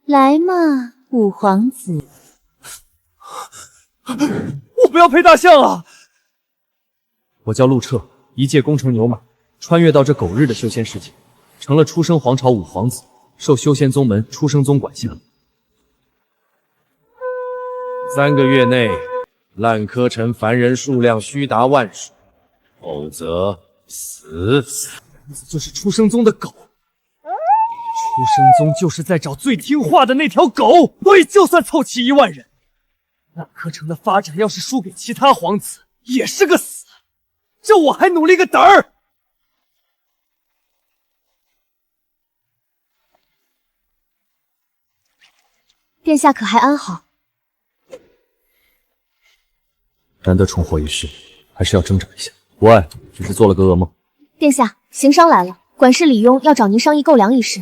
来嘛，五皇子。我不要配大象啊！我叫陆彻，一介功成牛马，穿越到这狗日的修仙世界，成了出生皇朝五皇子，受修仙宗门出生宗管辖。3个月内，烂柯城凡人数量须达万数，否则死。就是出生宗的狗。出生宗就是在找最听话的那条狗，所以就算凑齐1万人，烂柯城的发展要是输给其他皇子，也是个死。这我还努力个嘚儿！殿下可还安好？难得重活一世，还是要挣扎一下。无碍，只是做了个噩梦。殿下，行商来了，管事李庸要找您商议购粮一事。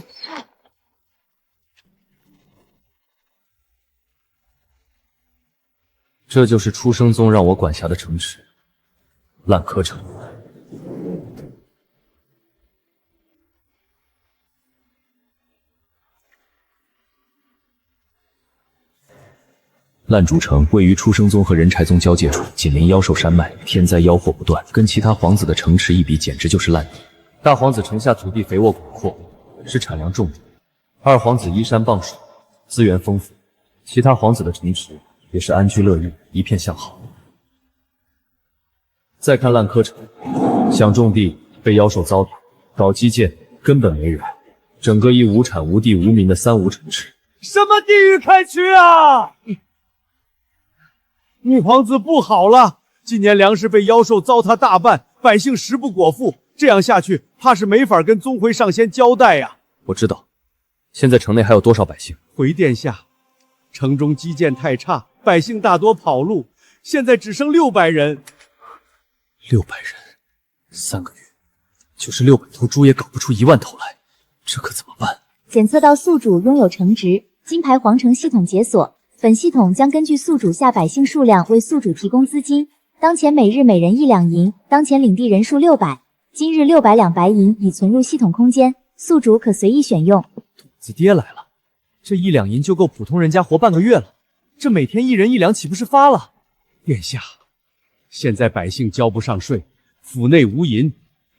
这就是出生宗让我管辖的城池，烂柯城。烂竹城位于出生宗和仁柴宗交界处，紧邻妖兽山脉，天灾妖祸不断，跟其他皇子的城池一比，简直就是烂泥。大皇子城下土地肥沃广阔，是产粮重地；二皇子依山傍水，资源丰富；其他皇子的城池也是安居乐业，一片向好。再看烂柯城，想种地被妖兽糟蹋，搞基建根本没人，整个一无产无地无民的3无城市。什么地狱开区啊！女皇子不好了，今年粮食被妖兽糟蹋大半，百姓食不果腹，这样下去怕是没法跟宗辉上仙交代呀。我知道，现在城内还有多少百姓？回殿下，城中基建太差，百姓大多跑路，现在只剩600人。600人，3个月，就是600头猪也搞不出1万头来，这可怎么办？检测到宿主拥有城值，金牌皇城系统解锁。本系统将根据宿主下百姓数量为宿主提供资金，当前每日每人1两银，当前领地人数600，今日600两白银已存入系统空间，宿主可随意选用。子爹来了，这1两银就够普通人家活半个月了，这每天1人1两岂不是发了？殿下，现在百姓交不上税，府内无银，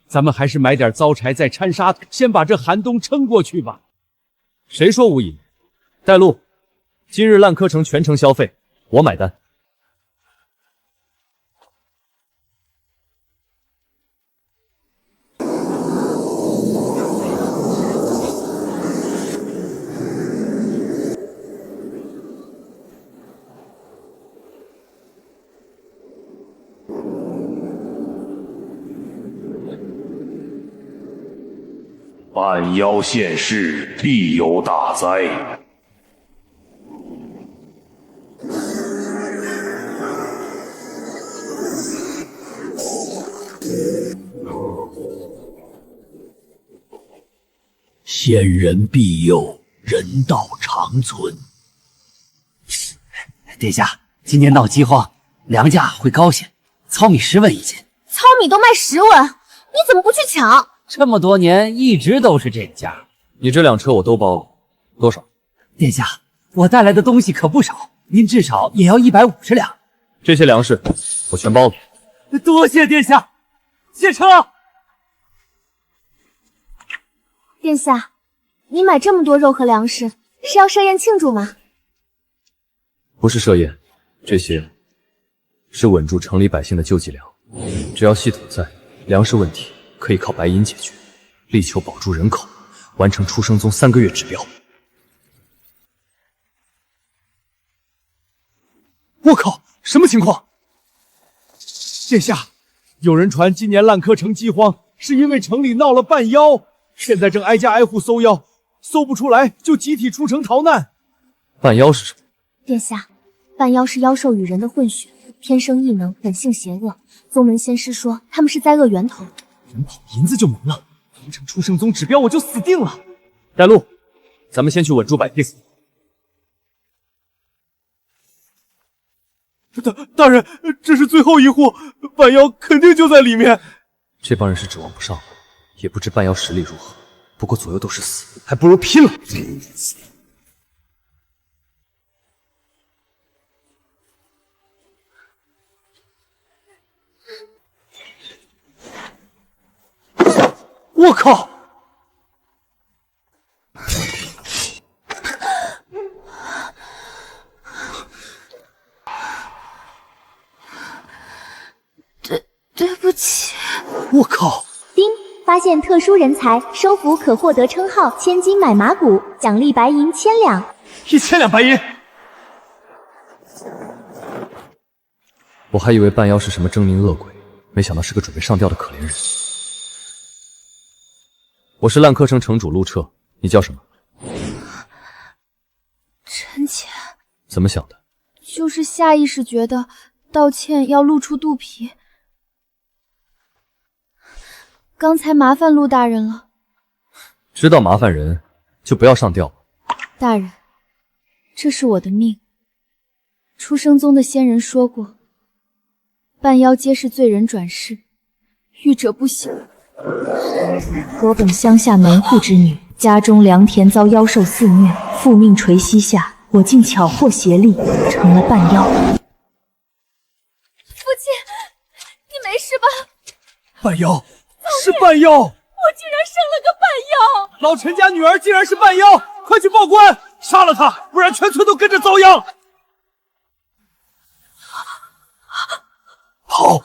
咱们还是买点糟柴再掺沙土，先把这寒冬撑过去吧。谁说无银？带路。今日烂柯城全城消费，我买单。半妖现世，必有大灾。仙人庇佑，人道长存。殿下，今年闹饥荒，粮价会高些，糙米10文一斤。糙米都卖10文，你怎么不去抢？这么多年一直都是这个价。你这2车我都包了，多少？殿下，我带来的东西可不少，您至少也要150两。这些粮食我全包了。多谢殿下，卸车。殿下，你买这么多肉和粮食，是要设宴庆祝吗？不是设宴，这些是稳住城里百姓的救济粮。只要系统在，粮食问题可以靠白银解决，力求保住人口，完成出生宗3个月指标。我靠，什么情况？殿下，有人传今年烂柯城饥荒是因为城里闹了半妖，现在正挨家挨户搜妖，搜不出来就集体出城逃难。半妖是什么？殿下，半妖是妖兽与人的混血，天生异能，本性邪恶。宗门仙师说他们是灾厄源头。人跑银子就没了，完成出生宗指标我就死定了。带路，咱们先去稳住百姓。大人，这是最后一户，半妖肯定就在里面。这帮人是指望不上，也不知半妖实力如何，不过左右都是死，还不如拼了。我靠！对不起。我靠！丁，发现特殊人才，收服可获得称号千金买马骨，奖励白银1000两。1000两白银。我还以为半妖是什么狰狞恶鬼，没想到是个准备上吊的可怜人。我是烂柯城城主陆彻，你叫什么？臣妾怎么想的？就是下意识觉得道歉要露出肚皮。刚才麻烦陆大人了。知道麻烦人，就不要上吊。大人，这是我的命。出生宗的仙人说过，半妖皆是罪人转世，遇者不醒。我本乡下门户之女，家中良田遭妖兽肆虐，父命垂膝下，我竟巧获邪力，成了半妖。父亲，你没事吧？半妖，是半妖！我竟然生了个半妖！老陈家女儿竟然是半妖，快去报官，杀了她，不然全村都跟着遭殃！好。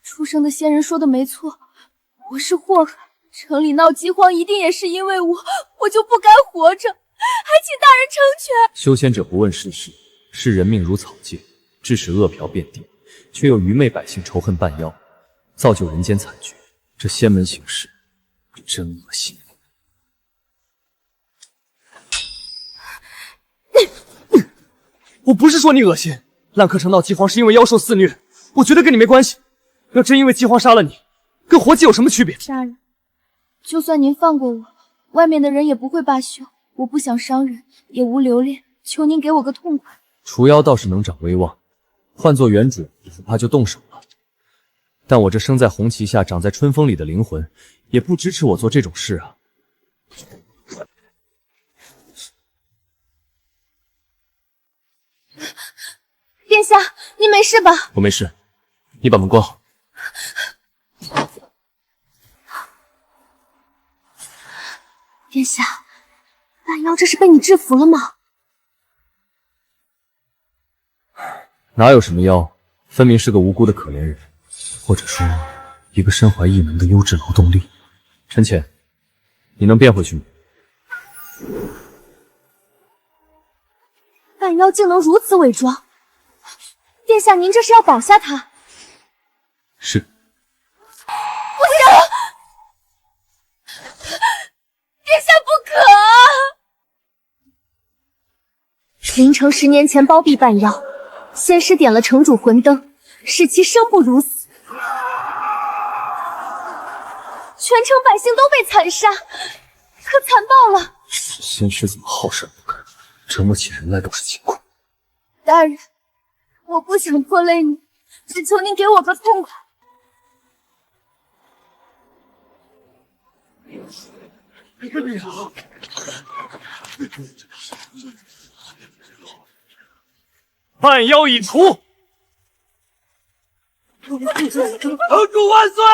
出生的仙人说的没错，我是祸害，城里闹饥荒一定也是因为我就不该活着，还请大人成全。修仙者不问世事，视人命如草芥，致使恶殍遍地，却有愚昧百姓仇恨半妖，造就人间惨剧。这仙门行事真恶心。我不是说你恶心，烂柯城闹饥荒是因为妖兽肆虐，我觉得跟你没关系。要真因为饥荒杀了你，跟活祭有什么区别？大人，就算您放过我，外面的人也不会罢休。我不想伤人，也无留恋，求您给我个痛快。除妖倒是能长威望，换做原主恐怕就动手了。但我这生在红旗下、长在春风里的灵魂，也不支持我做这种事啊。殿下，您没事吧？我没事，你把门关好。殿下，半妖这是被你制服了吗？哪有什么妖，分明是个无辜的可怜人，或者说一个身怀异能的优质劳动力。陈浅，你能变回去吗？半妖竟能如此伪装，殿下您这是要保下他？是。不行，殿下不可！林城10年前包庇半妖，仙师点了城主魂灯，使其生不如死，全城百姓都被残杀，可残暴了。仙师怎么好事不干，折磨起人来都是轻苦。大人，我不想拖累你，只求您给我个痛快。半妖已除。城主万岁！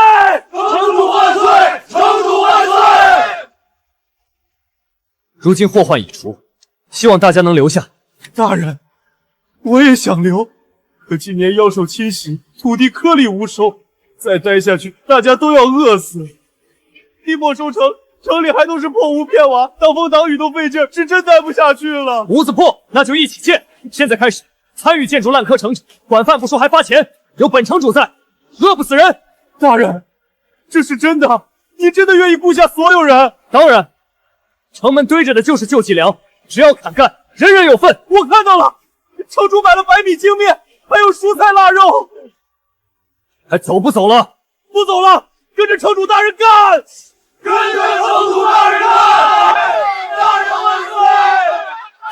城主万岁！城主万岁！如今祸患已除，希望大家能留下。大人，我也想留，可今年妖兽侵袭，土地颗粒无收，再待下去，大家都要饿死。地末收成，城里还都是破屋片瓦，挡风挡雨都费劲，是真待不下去了。屋子破，那就一起建。现在开始，参与建筑烂柯城，管饭不说还发钱，有本城主在，饿不死人。大人，这是真的？你真的愿意顾下所有人？当然，城门堆着的就是救济粮，只要肯干，人人有份。我看到了，城主买了白米精面，还有蔬菜腊肉。还走不走了？不走了，跟着城主大人干！跟着城主大人干！大人万岁！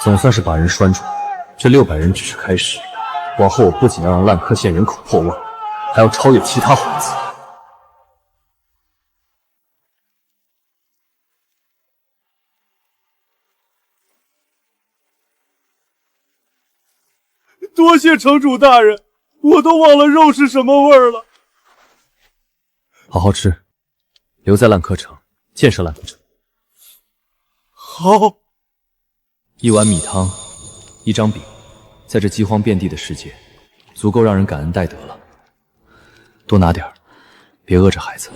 总算是把人拴住，这600人只是开始，往后我不仅要让烂柯县人口破万，还要超越其他皇子。多谢城主大人，我都忘了肉是什么味儿了。好好吃，留在烂柯城建设烂柯城。好。一碗米汤，一张饼，在这饥荒遍地的世界，足够让人感恩戴德了。多拿点儿，别饿着孩子。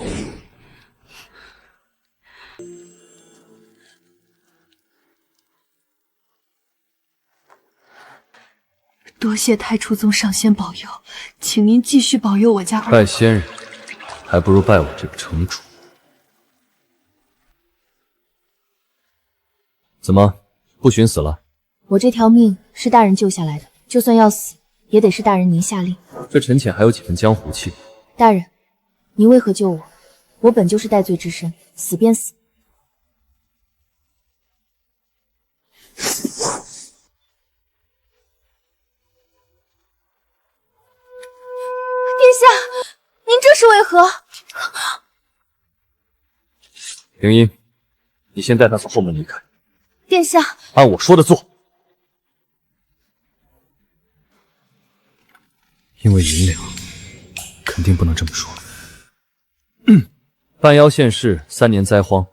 多谢太初宗上仙保佑，请您继续保佑我家儿。拜仙人，还不如拜我这个城主。怎么不寻死了？我这条命是大人救下来的，就算要死，也得是大人您下令。这陈潜还有几分江湖气。大人，您为何救我？我本就是戴罪之身，死便死。殿下，您这是为何？凌音，你先带他从后门离开。殿下，按我说的做。因为银两，肯定不能这么说。半妖现世，3年灾荒，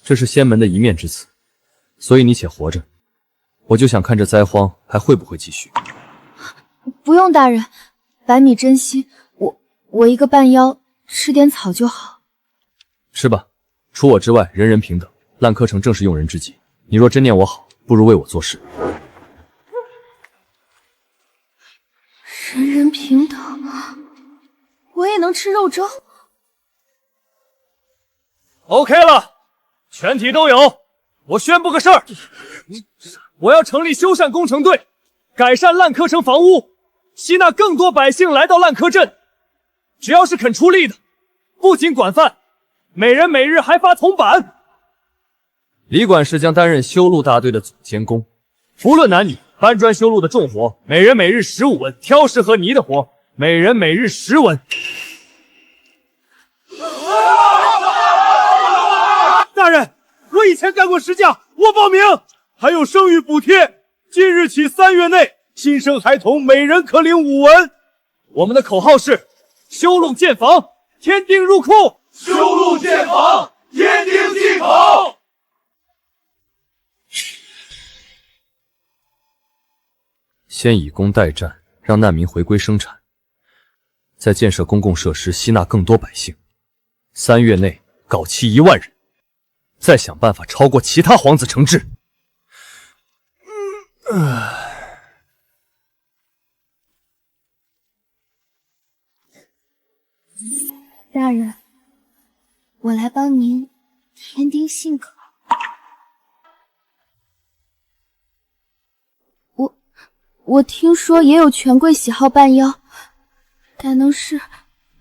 这是仙门的一面之词，所以你且活着，我就想看这灾荒还会不会继续。不用大人，百米珍惜，我一个半妖，吃点草就好。吃吧，除我之外，人人平等。烂柯城正是用人之际，你若真念我好，不如为我做事。人人平等，我也能吃肉粥。OK 了，全体都有。我宣布个事儿，我要成立修缮工程队，改善烂柯城房屋，吸纳更多百姓来到烂柯镇。只要是肯出力的，不仅管饭，每人每日还发铜板。李管事将担任修路大队的总监工，无论男女，搬砖修路的重活，每人每日15文；挑石和泥的活，每人每日10文。大人，我以前干过石匠，我报名，还有生育补贴。今日起3月内，新生孩童每人可领5文。我们的口号是：修路建房，天丁入库；修路建房，天丁进口。先以工代战，让难民回归生产，再建设公共设施，吸纳更多百姓。3月内搞齐1万人，再想办法超过其他皇子承制。大人，我来帮您添丁信口。我听说也有权贵喜好半妖，敢能是，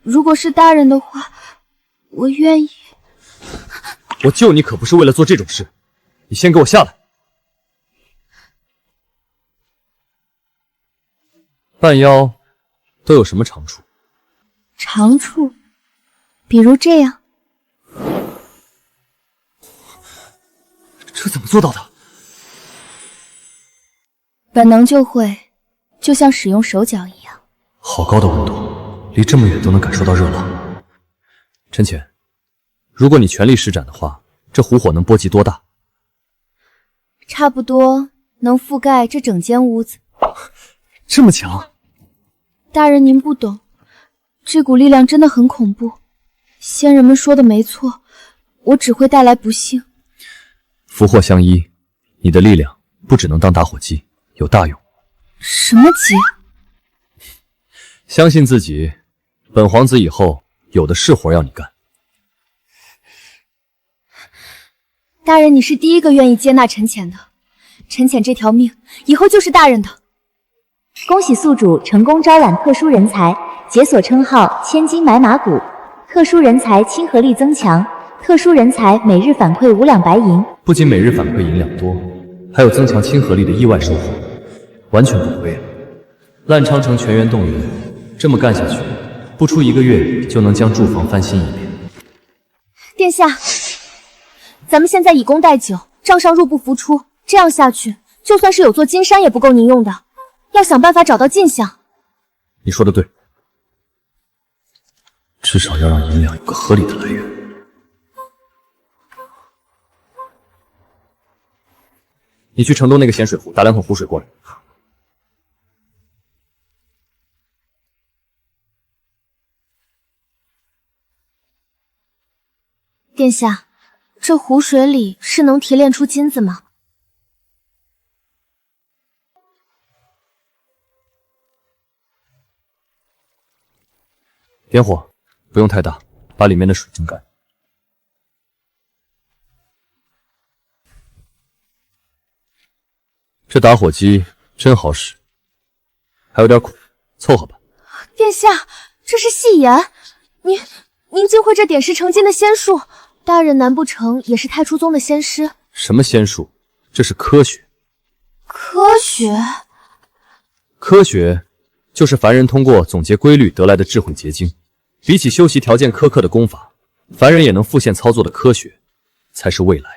如果是大人的话，我愿意。我救你可不是为了做这种事，你先给我下来。半妖都有什么长处？长处，比如这样。这怎么做到的？本能就会，就像使用手脚一样。好高的温度，离这么远都能感受到热浪。陈潜，如果你全力施展的话，这湖火能波及多大？差不多能覆盖这整间屋子。这么强？大人您不懂，这股力量真的很恐怖。仙人们说的没错，我只会带来不幸。福祸相依，你的力量不只能当打火机，有大用。什么机？相信自己，本皇子以后有的是活要你干。大人，你是第一个愿意接纳陈潜的，陈潜这条命以后就是大人的。恭喜宿主成功招揽特殊人才，解锁称号千金买马骨。特殊人才亲和力增强，特殊人才每日反馈5两白银。不仅每日反馈银两多，还有增强亲和力的意外收获，完全不亏啊！烂昌城全员动员，这么干下去，不出1个月就能将住房翻新一遍。殿下，咱们现在以工代酒，账上入不敷出，这样下去，就算是有座金山也不够您用的。要想办法找到进项。你说的对，至少要让银两有个合理的来源。你去城东那个咸水湖打2桶湖水过来。殿下，这湖水里是能提炼出金子吗？点火，不用太大，把里面的水蒸干。这打火机真好使，还有点苦，凑合吧。殿下，这是戏言。您竟会这点石成金的仙术？大人难不成也是太初宗的仙师？什么仙术？这是科学。科学？科学就是凡人通过总结规律得来的智慧结晶。比起修习条件苛刻的功法，凡人也能复现操作的科学，才是未来。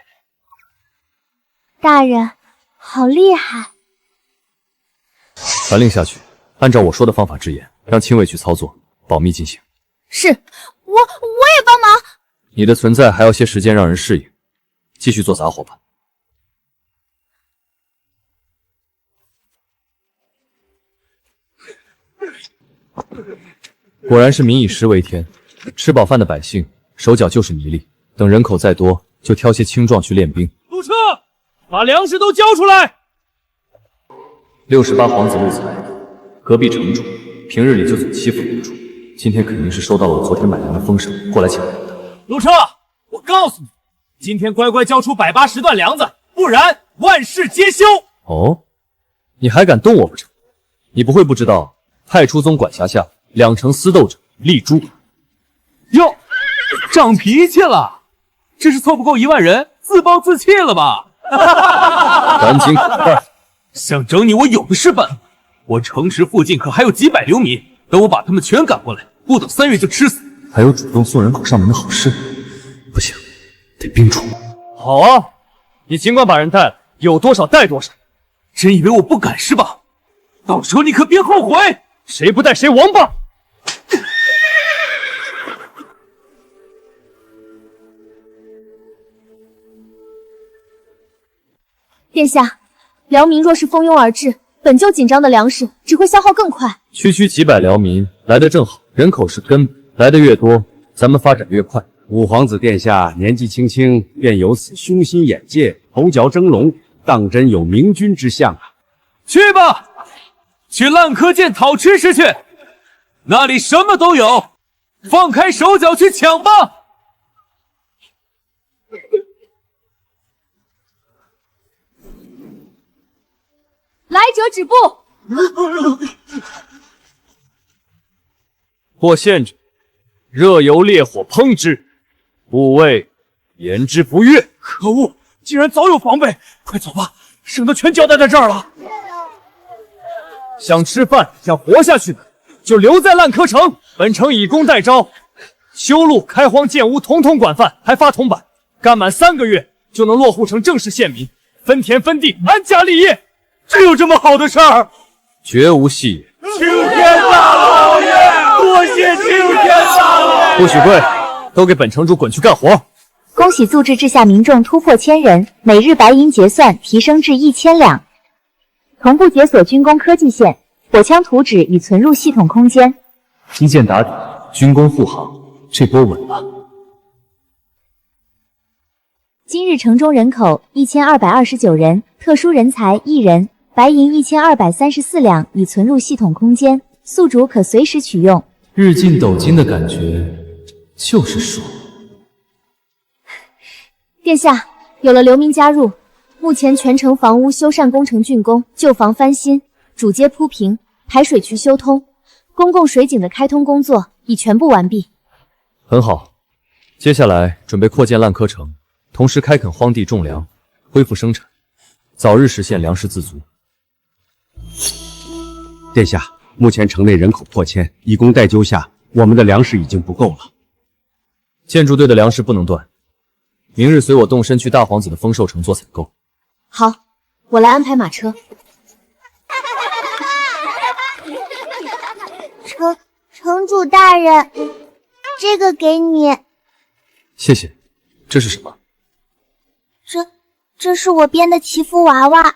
大人，好厉害！传令下去，按照我说的方法制演，让亲卫去操作，保密进行。是，我也帮忙。你的存在还要些时间让人适应，继续做杂活吧。果然是民以食为天，吃饱饭的百姓手脚就是泥泞，等人口再多，就挑些青壮去练兵。陆彻，把粮食都交出来！68皇子陆才，隔壁城主，平日里就总欺负领主，今天肯定是收到了我昨天买粮的风声，过来抢粮的。陆彻，我告诉你，今天乖乖交出180段粮子，不然万事皆休。哦，你还敢动我不成？你不会不知道，太初宗管辖下2城私斗者立诛。哟，长脾气了，这是凑不够1万人，自暴自弃了吧？赶紧滚蛋！想整你，我有的是办法。我城池附近可还有几百流民，等我把他们全赶过来，不等3月就吃死。还有主动送人口上门的好事，不行，得冰除。好啊，你尽管把人带来，有多少带多少。真以为我不敢是吧？到时候你可别后悔，谁不带谁王八！殿下，辽民若是蜂拥而至，本就紧张的粮食只会消耗更快。区区几百辽民来得正好，人口是根本，来得越多，咱们发展越快。五皇子殿下年纪轻轻，便有此凶心眼界，头角峥嵘，当真有明君之相啊！去吧，去烂柯涧讨吃食去，那里什么都有，放开手脚去抢吧！来者止步！或陷者，热油烈火烹之，部位言之不悦。可恶，竟然早有防备！快走吧，省得全交代在这儿了。想吃饭、想活下去的，就留在烂柯城。本城以工代招，修路、开荒、建屋，统统管饭，还发铜板。干满3个月，就能落户成正式县民，分田分地，安家立业。真有这么好的事儿？绝无戏言。青天大老爷，多谢青天大老爷！不许跪，都给本城主滚去干活！恭喜素质治下民众突破1000人，每日白银结算提升至1000两。同步解锁军工科技线，火枪图纸已存入系统空间。一键打底，军工护航，这波稳了。今日城中人口1229人，特殊人才1人，白银1234两已存入系统空间，宿主可随时取用。日进斗金的感觉就是爽。殿下，有了流民加入，目前全城房屋修缮工程竣工，旧房翻新，主街铺平，排水渠修通，公共水井的开通工作已全部完毕。很好，接下来准备扩建烂柯城，同时开垦荒地种粮，恢复生产，早日实现粮食自足。殿下，目前城内人口破千，以工代灸下，我们的粮食已经不够了。建筑队的粮食不能断，明日随我动身去大皇子的丰寿城做采购。好，我来安排马车。城主大人，这个给你。谢谢。这是什么？这是我编的祈福娃娃，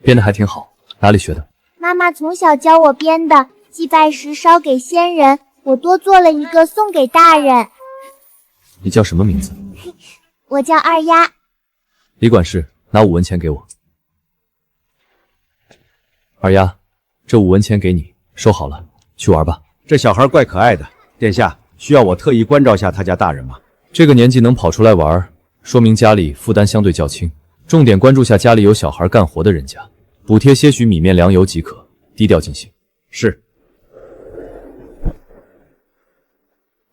编的还挺好，哪里学的？妈妈从小教我编的，祭拜时烧给先人，我多做了一个送给大人。你叫什么名字？我叫二丫。李管事，拿5文钱给我。二丫，这5文钱给你，收好了，去玩吧。这小孩怪可爱的，殿下需要我特意关照下他家大人吗？这个年纪能跑出来玩，说明家里负担相对较轻。重点关注下家里有小孩干活的人家，补贴些许米面粮油即可，低调进行。是。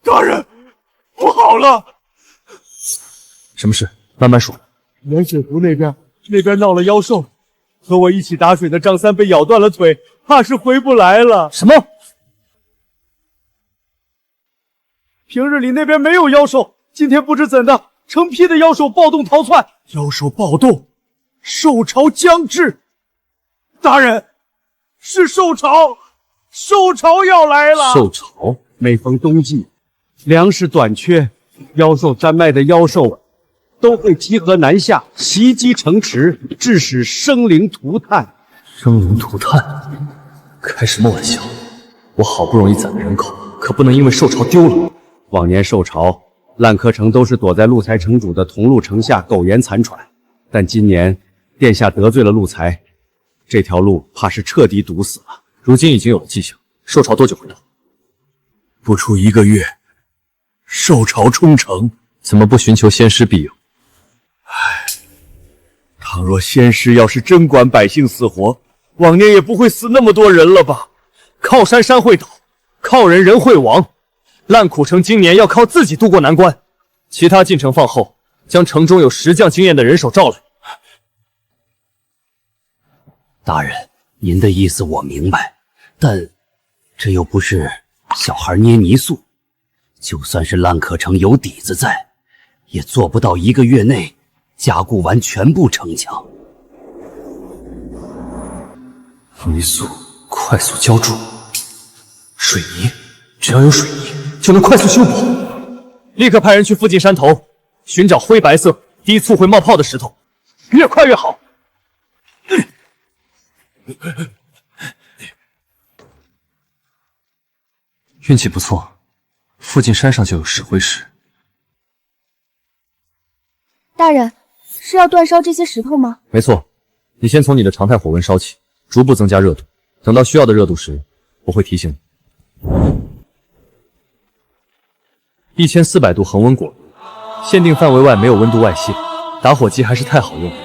大人，不好了！什么事？慢慢说。南水湖那边闹了妖兽，和我一起打水的张三被咬断了腿，怕是回不来了。什么？平日里那边没有妖兽，今天不知怎的，成批的妖兽暴动逃窜。妖兽暴动，兽潮将至。大人，是兽潮，兽潮要来了。兽潮，每逢冬季，粮食短缺，妖兽山脉的妖兽都会集合南下，袭击城池，致使生灵涂炭。生灵涂炭？开什么玩笑！我好不容易攒的人口，可不能因为兽潮丢了。往年兽潮，烂柯城都是躲在陆才城主的桐路城下苟延残喘，但今年殿下得罪了陆才，这条路怕是彻底堵死了。如今已经有了迹象，兽潮多久会到？不出1个月，兽潮冲城。怎么不寻求先师庇佑？倘若先师要是真管百姓死活，往年也不会死那么多人了吧？靠山山会倒，靠人人会亡。烂苦城今年要靠自己渡过难关，其他进城放后，将城中有石匠经验的人手召来。大人，您的意思我明白，但这又不是小孩捏泥塑，就算是烂柯城有底子在，也做不到1个月内加固完全部城墙。泥塑快速浇筑，水泥，只要有水泥就能快速修补。立刻派人去附近山头寻找灰白色、低促会冒泡的石头，越快越好。运气不错，附近山上就有石灰石。大人，是要煅烧这些石头吗？没错，你先从你的常态火温烧起，逐步增加热度，等到需要的热度时，我会提醒你。1400度恒温锅炉，限定范围外没有温度外泄，打火机还是太好用了。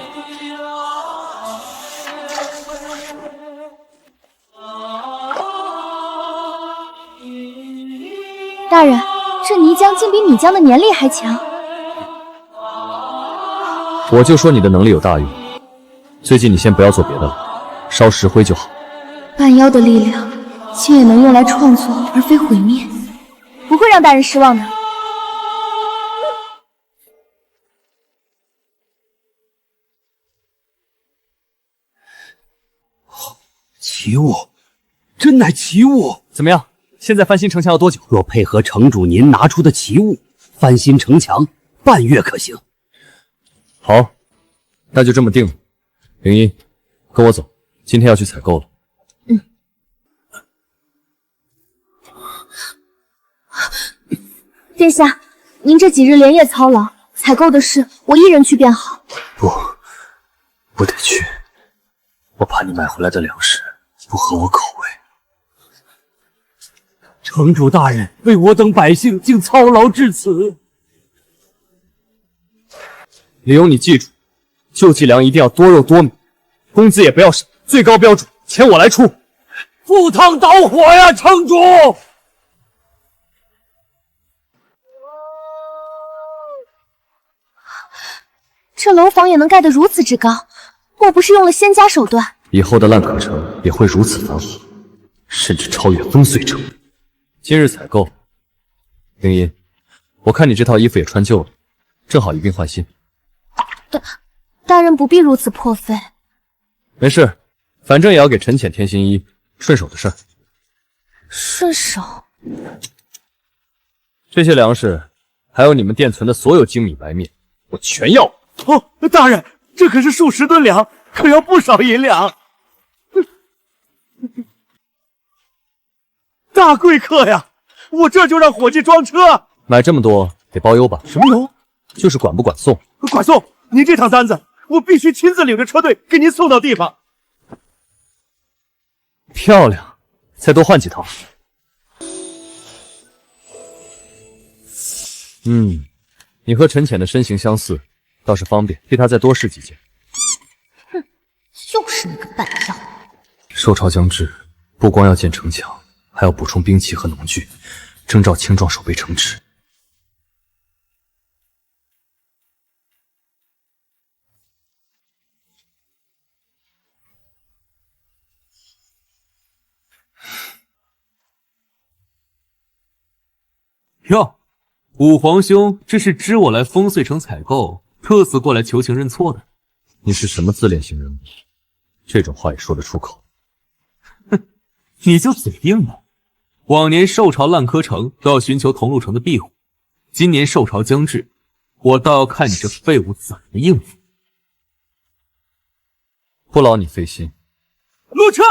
大人，这泥浆竟比米浆的粘力还强。我就说你的能力有大用。最近你先不要做别的了，烧石灰就好。半妖的力量竟也能用来创作，而非毁灭，不会让大人失望的。奇物，真乃奇物！怎么样？现在翻新城墙要多久？若配合城主您拿出的奇物，翻新城墙半月可行。好，那就这么定了。灵一，跟我走，今天要去采购了。殿下，您这几日连夜操劳，采购的事我一人去便好。不得去，我怕你买回来的粮食不合我口味。城主大人为我等百姓竟操劳至此。李勇，你记住，救济粮一定要多肉多米，工资也不要少，最高标准钱我来出。赴汤蹈火呀，城主！这楼房也能盖得如此之高，莫不是用了仙家手段？以后的烂柯城也会如此繁华，甚至超越烽燧城。今日采购，灵一，我看你这套衣服也穿旧了，正好一并换新。大人不必如此破费。没事，反正也要给陈浅添新衣，顺手的事儿。顺手。这些粮食，还有你们店存的所有精米白面，我全要。哦，大人，这可是数10吨粮，可要不少银两。大贵客呀，我这就让伙计装车。买这么多得包邮吧？什么邮？就是管不管送。管送。您这趟单子，我必须亲自领着车队给您送到地方。漂亮，再多换几套。你和陈潜的身形相似，倒是方便替他再多试几件。哼，就是那个半妖。收朝将至，不光要建城墙，还要补充兵器和农具，征召青壮守备城池。哟，武皇兄这是知我来风碎城采购，特此过来求情认错的。你是什么自恋型人物？这种话也说得出口？哼，你就嘴硬了。往年受朝烂柯城都要寻求同路城的庇护，今年受朝将至，我倒要看你这废物怎么应付。不劳你费心。陆彻，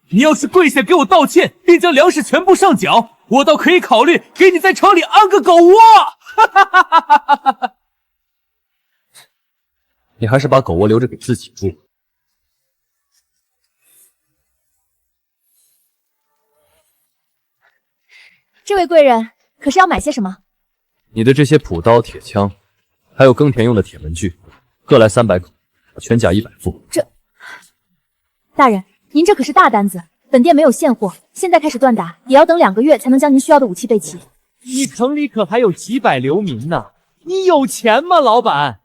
你要是跪下给我道歉，并将粮食全部上缴，我倒可以考虑给你在城里安个狗窝。你还是把狗窝留着给自己住。这位贵人，可是要买些什么？你的这些朴刀、铁枪，还有耕田用的铁文具，各来300口，全甲100副。大人，您这可是大单子，本店没有现货，现在开始锻打，也要等2个月才能将您需要的武器备齐。你城里可还有几百流民呢？你有钱吗，老板？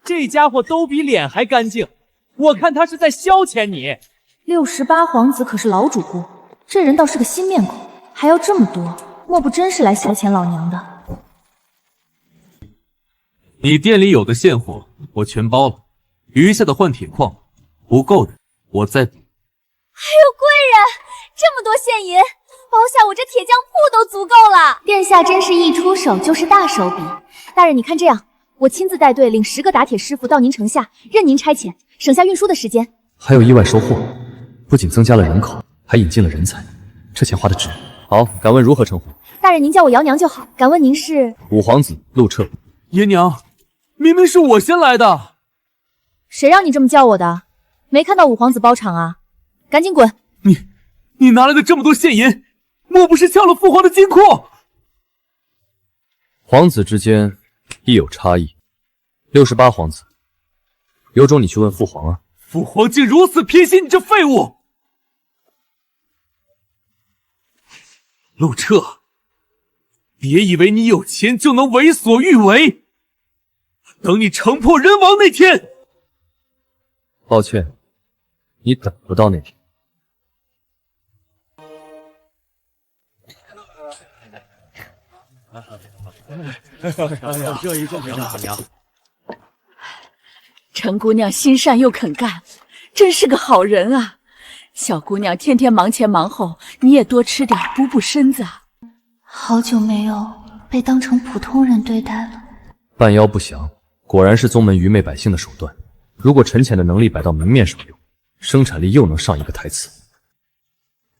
这家伙都比脸还干净，我看他是在消遣你。68皇子可是老主顾，这人倒是个新面孔，还要这么多，莫不真是来消遣老娘的？你店里有的现货我全包了，余下的换铁矿，不够的我再补。还有贵人，这么多现银，包下我这铁匠铺都足够了。殿下真是一出手就是大手笔。大人，你看这样，我亲自带队领10个打铁师傅到您城下，任您差遣，省下运输的时间。还有意外收获，不仅增加了人口，还引进了人才，这钱花的值。好，敢问如何称呼？大人，您叫我瑶娘就好。敢问您是？五皇子陆彻。爷娘，明明是我先来的。谁让你这么叫我的？没看到五皇子包场啊？赶紧滚！你拿来的这么多现银，莫不是撬了父皇的金库？皇子之间亦有差异。68皇子，有种你去问父皇啊！父皇竟如此偏心你这废物！陆彻，别以为你有钱就能为所欲为，等你城破人亡那天。抱歉，你等不到那天。这一个娘，陈姑娘心善又肯干，真是个好人啊！小姑娘天天忙前忙后，你也多吃点补补身子啊。好久没有被当成普通人对待了。半妖不祥，果然是宗门愚昧百姓的手段。如果陈潜的能力摆到明面上用，生产力又能上一个台次。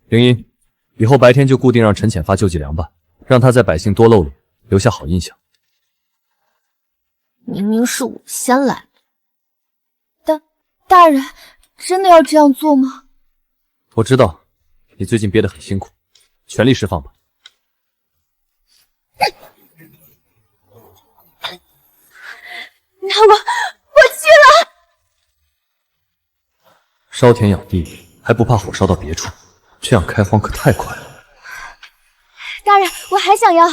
凌音，以后白天就固定让陈潜发救济粮吧，让他在百姓多露脸，留下好印象。明明是我先来的，大人真的要这样做吗？我知道你最近憋得很辛苦，全力释放吧。那我去了。烧田养地还不怕火烧到别处，这样开荒可太快了。大人，我还想要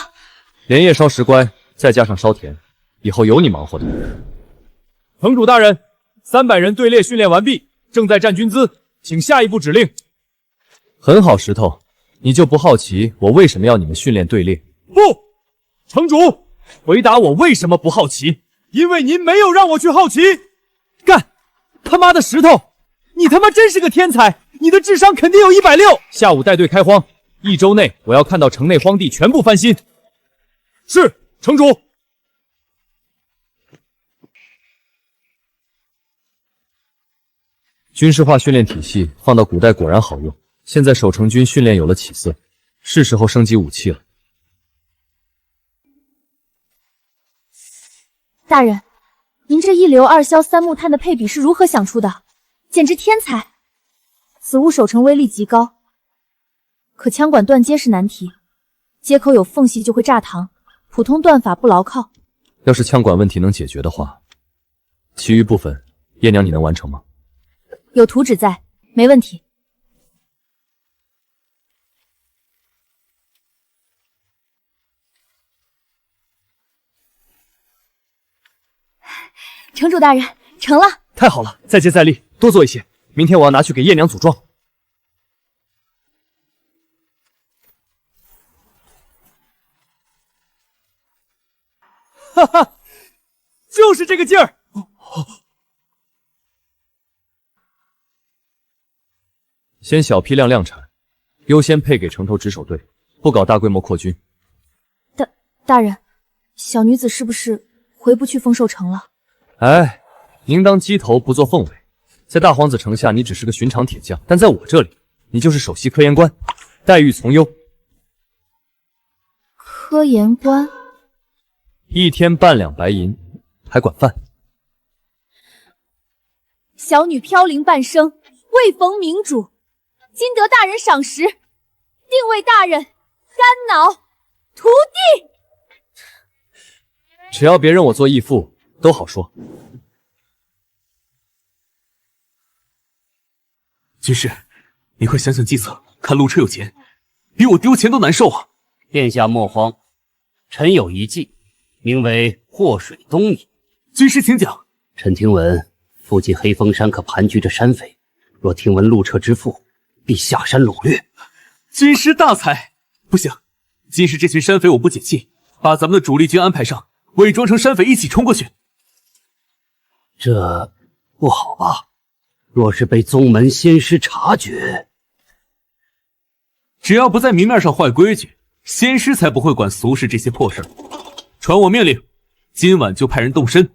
连夜烧石棺，再加上烧田，以后有你忙活的。城主大人，300人队列训练完毕，正在站军姿，请下一步指令。很好，石头，你就不好奇我为什么要你们训练队列？不，城主，回答我为什么不好奇？因为您没有让我去好奇。干！他妈的石头，你他妈真是个天才！你的智商肯定有160。下午带队开荒1周内我要看到城内荒地全部翻新。是，城主。军事化训练体系放到古代果然好用，现在守城军训练有了起色，是时候升级武器了。大人，您这1硫2硝3木炭的配比是如何想出的？简直天才！此物守城威力极高，可枪管断接是难题，接口有缝隙就会炸膛，普通断法不牢靠。要是枪管问题能解决的话，其余部分叶娘你能完成吗？有图纸在，没问题。城主大人，成了！太好了，再接再厉，多做一些。明天我要拿去给叶娘组装。哈哈，就是这个劲儿！先小批量量产，优先配给城头值守队，不搞大规模扩军。大人，小女子是不是回不去丰寿城了？哎，宁当鸡头不做凤尾。在大皇子城下，你只是个寻常铁匠，但在我这里，你就是首席科研官，待遇从优。科研官，1天半两白银，还管饭。小女飘零半生，未逢明主，今得大人赏识，定为大人肝脑涂地。只要别认我做义父，都好说。军师，你快想想计策，看路车有钱，比我丢钱都难受啊！殿下莫慌，臣有一计，名为祸水东引。军师请讲。臣听闻附近黑风山可盘踞着山匪，若听闻陆彻之父，必下山掳掠。军师大才！不行，今日这群山匪我不解气，把咱们的主力军安排上，伪装成山匪一起冲过去。这不好吧？若是被宗门仙师察觉，只要不在明面上坏规矩，仙师才不会管俗事这些破事。传我命令，今晚就派人动身。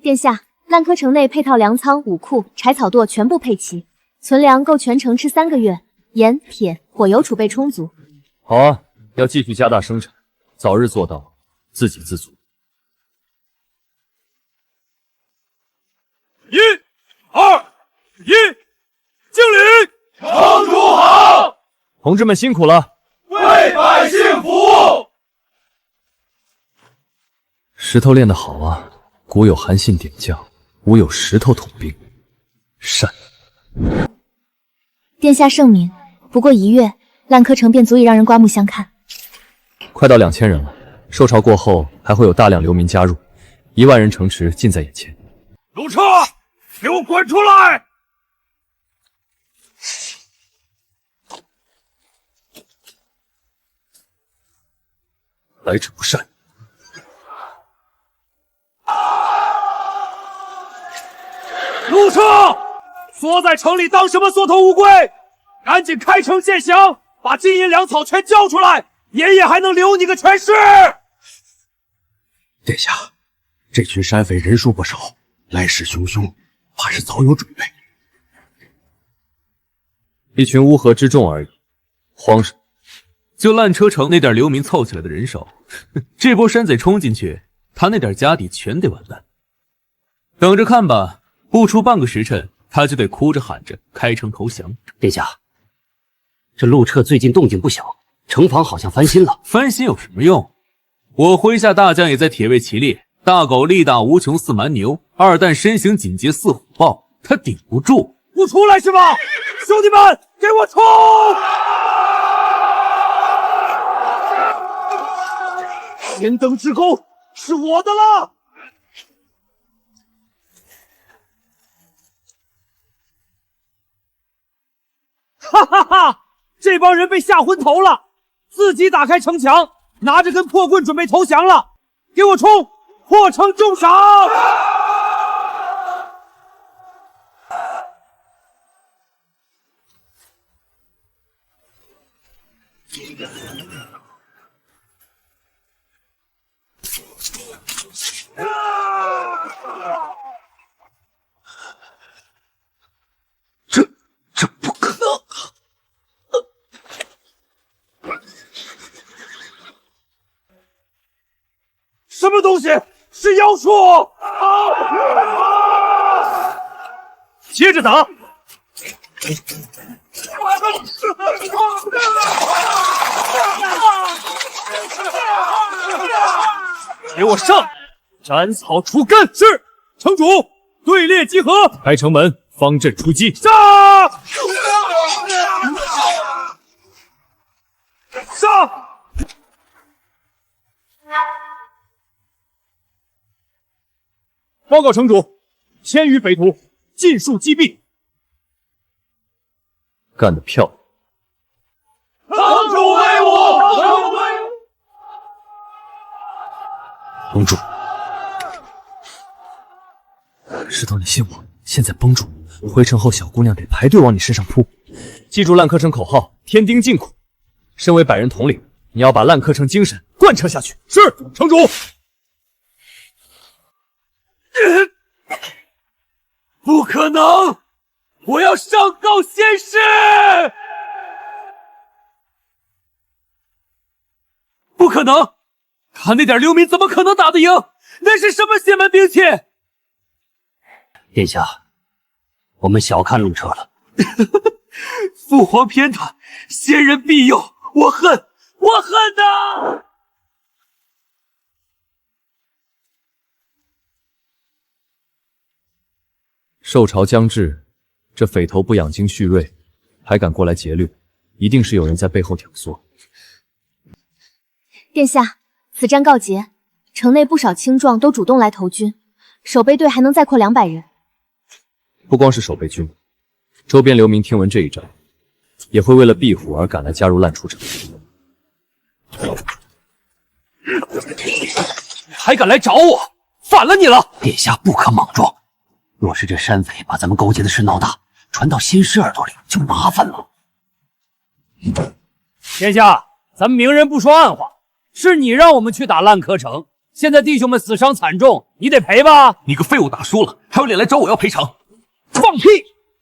殿下，烂柯城内配套粮仓、武库、柴草垛全部配齐，存粮够全城吃3个月，盐、铁、火油储备充足。好啊，要继续加大生产，早日做到自给自足。1、2、1，敬礼！城主好！同志们辛苦了，为百姓服务。石头练得好啊！古有韩信点将，吾有石头统兵。善。殿下圣明，不过1月，烂柯城便足以让人刮目相看。快到2000人了，受潮过后还会有大量流民加入，1万人城池近在眼前。陆彻，给我滚出来！来者不善。陆彻，缩在城里当什么缩头乌龟？赶紧开城见降，把金银粮草全交出来，爷爷还能留你个全尸。殿下，这群山匪人数不少，来势汹汹，怕是早有准备。一群乌合之众而已，慌什么？就烂车城那点流民凑起来的人手，这波山贼冲进去，他那点家底全得完蛋。等着看吧，不出半个时辰，他就得哭着喊着开城投降。殿下，这陆彻最近动静不小，城防好像翻新了。翻新有什么用？我麾下大将也在铁卫齐列，大狗力大无穷似蛮牛，二蛋身形紧结似虎豹，他顶不住。不出来是吧？兄弟们，给我冲！先登之功是我的了。哈哈哈！这帮人被吓昏头了，自己打开城墙，拿着根破棍准备投降了。给我冲！破城重赏！这不可能！什么东西？是妖术！接着打！给我上！斩草除根！是，城主，队列集合，开城门，方阵出击！杀！杀！报告城主，千余匪徒尽数击毙。干得漂亮！城主威武！城主威武！绷住！石头，你信我，现在绷住。回城后，小姑娘得排队往你身上扑。记住烂柯城口号：天丁尽苦。身为百人统领，你要把烂柯城精神贯彻下去。是，城主。不可能！我要上告仙师！不可能！他那点流民怎么可能打得赢？那是什么邪门兵器？殿下，我们小看陆彻了。父皇偏袒，先人庇佑，我恨呐！寿朝将至，这匪头不养精蓄锐，还敢过来劫掠，一定是有人在背后挑唆。殿下，此战告捷，城内不少青壮都主动来投军，守备队还能再扩200人。不光是守备军，周边流民听闻这一战，也会为了庇护而赶来加入烂出城。还敢来找我，反了你了！殿下不可莽撞，若是这山匪把咱们勾结的事闹大，传到仙师耳朵里就麻烦了。殿下，咱们明人不说暗话，是你让我们去打烂柯城，现在弟兄们死伤惨重，你得赔吧？你个废物，打输了还有脸来找我要赔偿？放屁！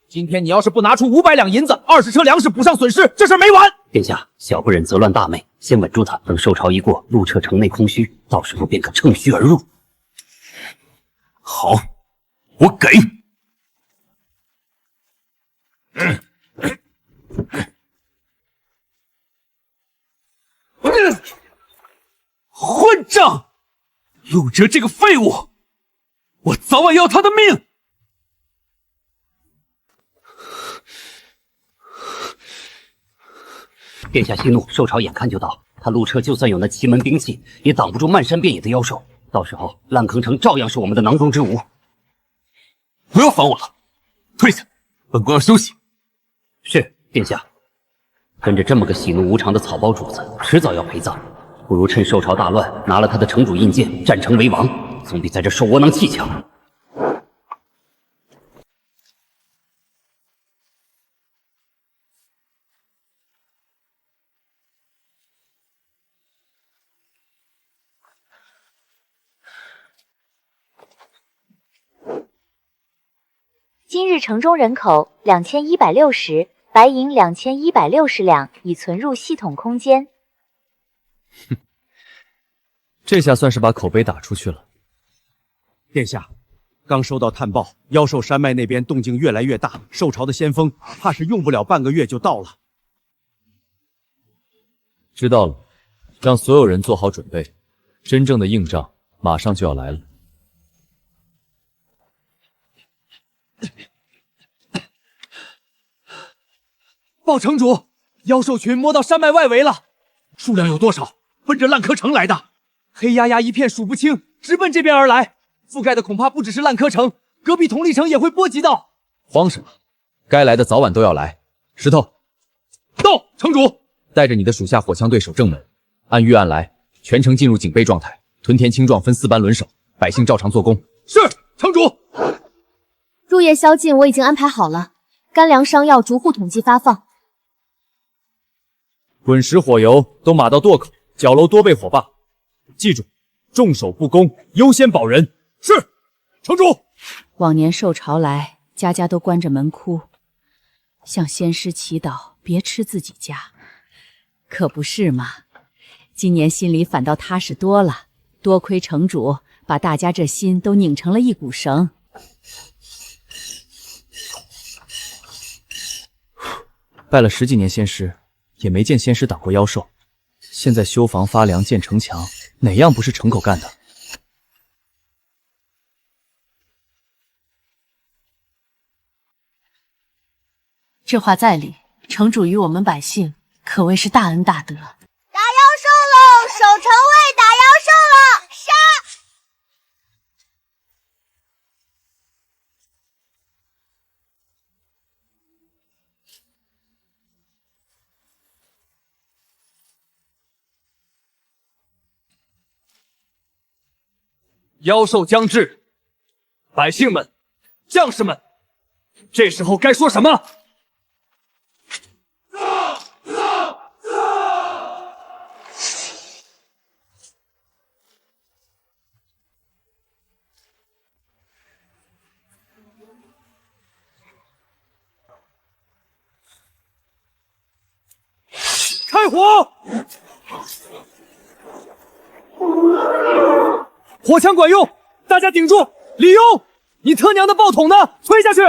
今天你要是不拿出500两银子，20车粮食补上损失，这事没完！殿下，小不忍则乱大妹，先稳住他，等寿朝一过，陆彻城内空虚，到时候便可乘虚而入。好，我给。混账！陆哲这个废物，我早晚要他的命！殿下息怒，寿朝眼看就到，他陆彻就算有那奇门兵器，也挡不住漫山遍野的妖兽。到时候烂坑城照样是我们的囊中之物。不要烦我了，退下，本宫要休息。是，殿下。跟着这么个喜怒无常的草包主子，迟早要陪葬。不如趁寿朝大乱，拿了他的城主印鉴，占城为王，总比在这受窝囊气强。今日城中人口2160，白银2160两，已存入系统空间。哼，这下算是把口碑打出去了。殿下，刚收到探报，妖兽山脉那边动静越来越大，兽潮的先锋怕是用不了半个月就到了。知道了，让所有人做好准备，真正的硬仗马上就要来了。报城主，妖兽群摸到山脉外围了，数量有多少？奔着烂柯城来的，黑压压一片数不清，直奔这边而来，覆盖的恐怕不只是烂柯城，隔壁同利城也会波及到。慌什么？该来的早晚都要来。石头，到！城主，带着你的属下火枪队守正门，按预案来，全城进入警备状态，屯田青壮分4班轮守，百姓照常做工。是，城主。入夜宵禁我已经安排好了，干粮商药逐户统计发放。滚石火油都码到垛口，角楼多备火把。记住，重守不攻，优先保人。是，城主。往年受潮来，家家都关着门窟，向仙师祈祷，别吃自己家。可不是嘛，今年心里反倒踏实多了。多亏城主把大家这心都拧成了一股绳。拜了10几年仙师，也没见仙师挡过妖兽。现在修房发粮建城墙，哪样不是城口干的？这话在理，城主与我们百姓可谓是大恩大德。打妖兽喽！守城卫打妖兽了！杀！妖兽将至，百姓们、将士们，这时候该说什么？开火！火枪管用，大家顶住！李庸，你特娘的爆筒呢？推下去！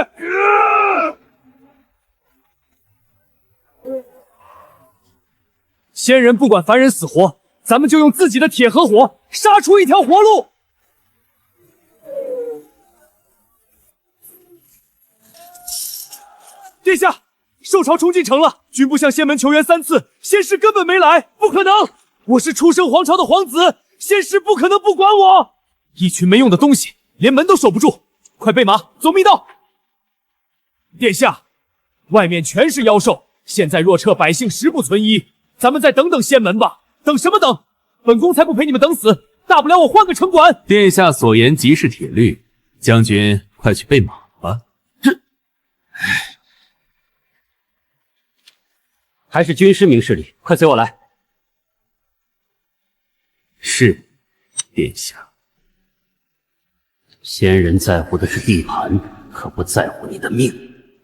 仙人不管凡人死活，咱们就用自己的铁和火杀出一条活路。殿下，兽潮冲进城了，军部向仙门求援3次，仙师根本没来，不可能！我是出生皇朝的皇子，仙师不可能不管我。一群没用的东西，连门都守不住，快备马，走密道。殿下，外面全是妖兽，现在若撤，百姓十不存一。咱们再等等仙门吧。等什么等？本宫才不陪你们等死，大不了我换个城管。殿下所言极是铁律，将军快去备马吧。还是军师明事理，快随我来。是，殿下。仙人在乎的是地盘，可不在乎你的命。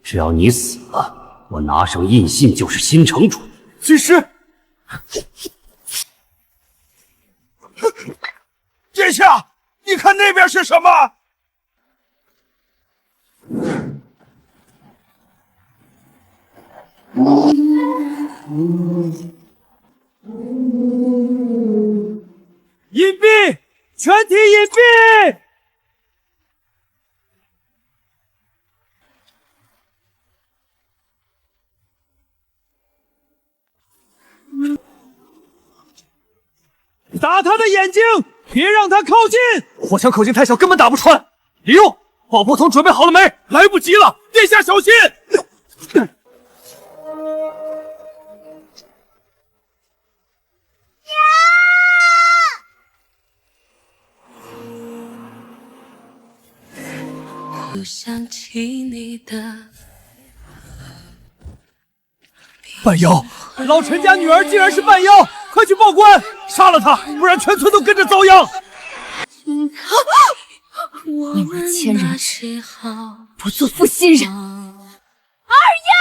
只要你死了，我拿上印信就是新城主。军师，殿下，你看那边是什么？隐蔽，全体隐蔽！打他的眼睛，别让他靠近！火枪口径太小，根本打不穿。李用，爆破筒准备好了没？来不及了，殿下小心！又想起你的半妖，老陈家女儿竟然是半妖，快去报官，杀了她，不然全村都跟着遭殃。你们千人之不做负心人。二丫！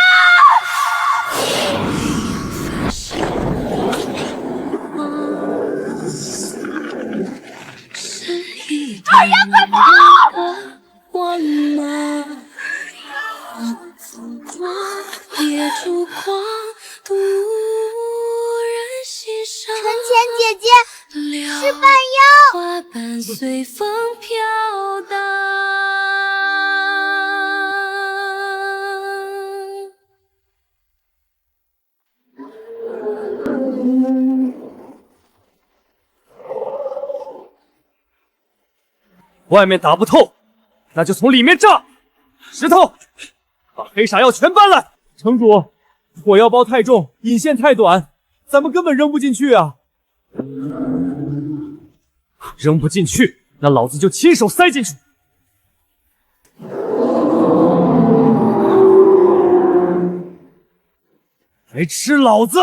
二丫，快跑！我吗？也烛光独人心上。陈浅姐姐是半妖，花瓣随风飘荡。外面打不透，那就从里面炸。石头，把黑傻药全搬来。城主，火药包太重，引线太短，咱们根本扔不进去啊！扔不进去，那老子就亲手塞进去。来吃老子！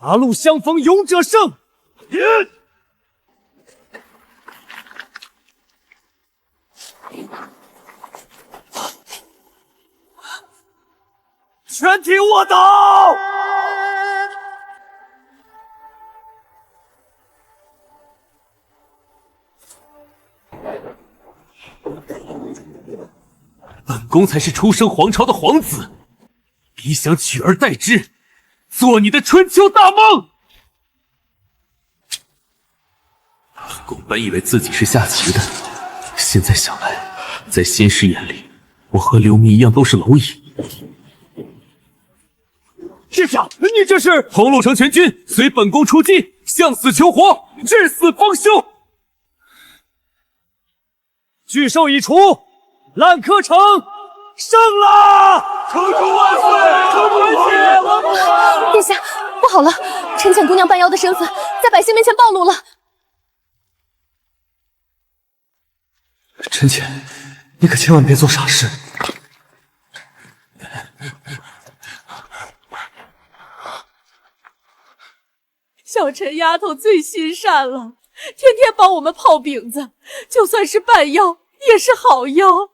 狭路相逢勇者胜！全体卧倒！本宫才是出生皇朝的皇子，你想取而代之，做你的春秋大梦？本宫本以为自己是下棋的，现在想来，在仙师眼里，我和刘明一样都是蝼蚁。殿下，你这是？桐路城全军随本宫出击，向死求活，至死方休。巨兽已除，烂柯城胜了！城主万岁！城主万岁！殿下，不好了，陈浅姑娘半妖的身份在百姓面前暴露了。陈浅，你可千万别做傻事。小陈丫头最心善了，天天帮我们泡饼子，就算是半妖也是好妖。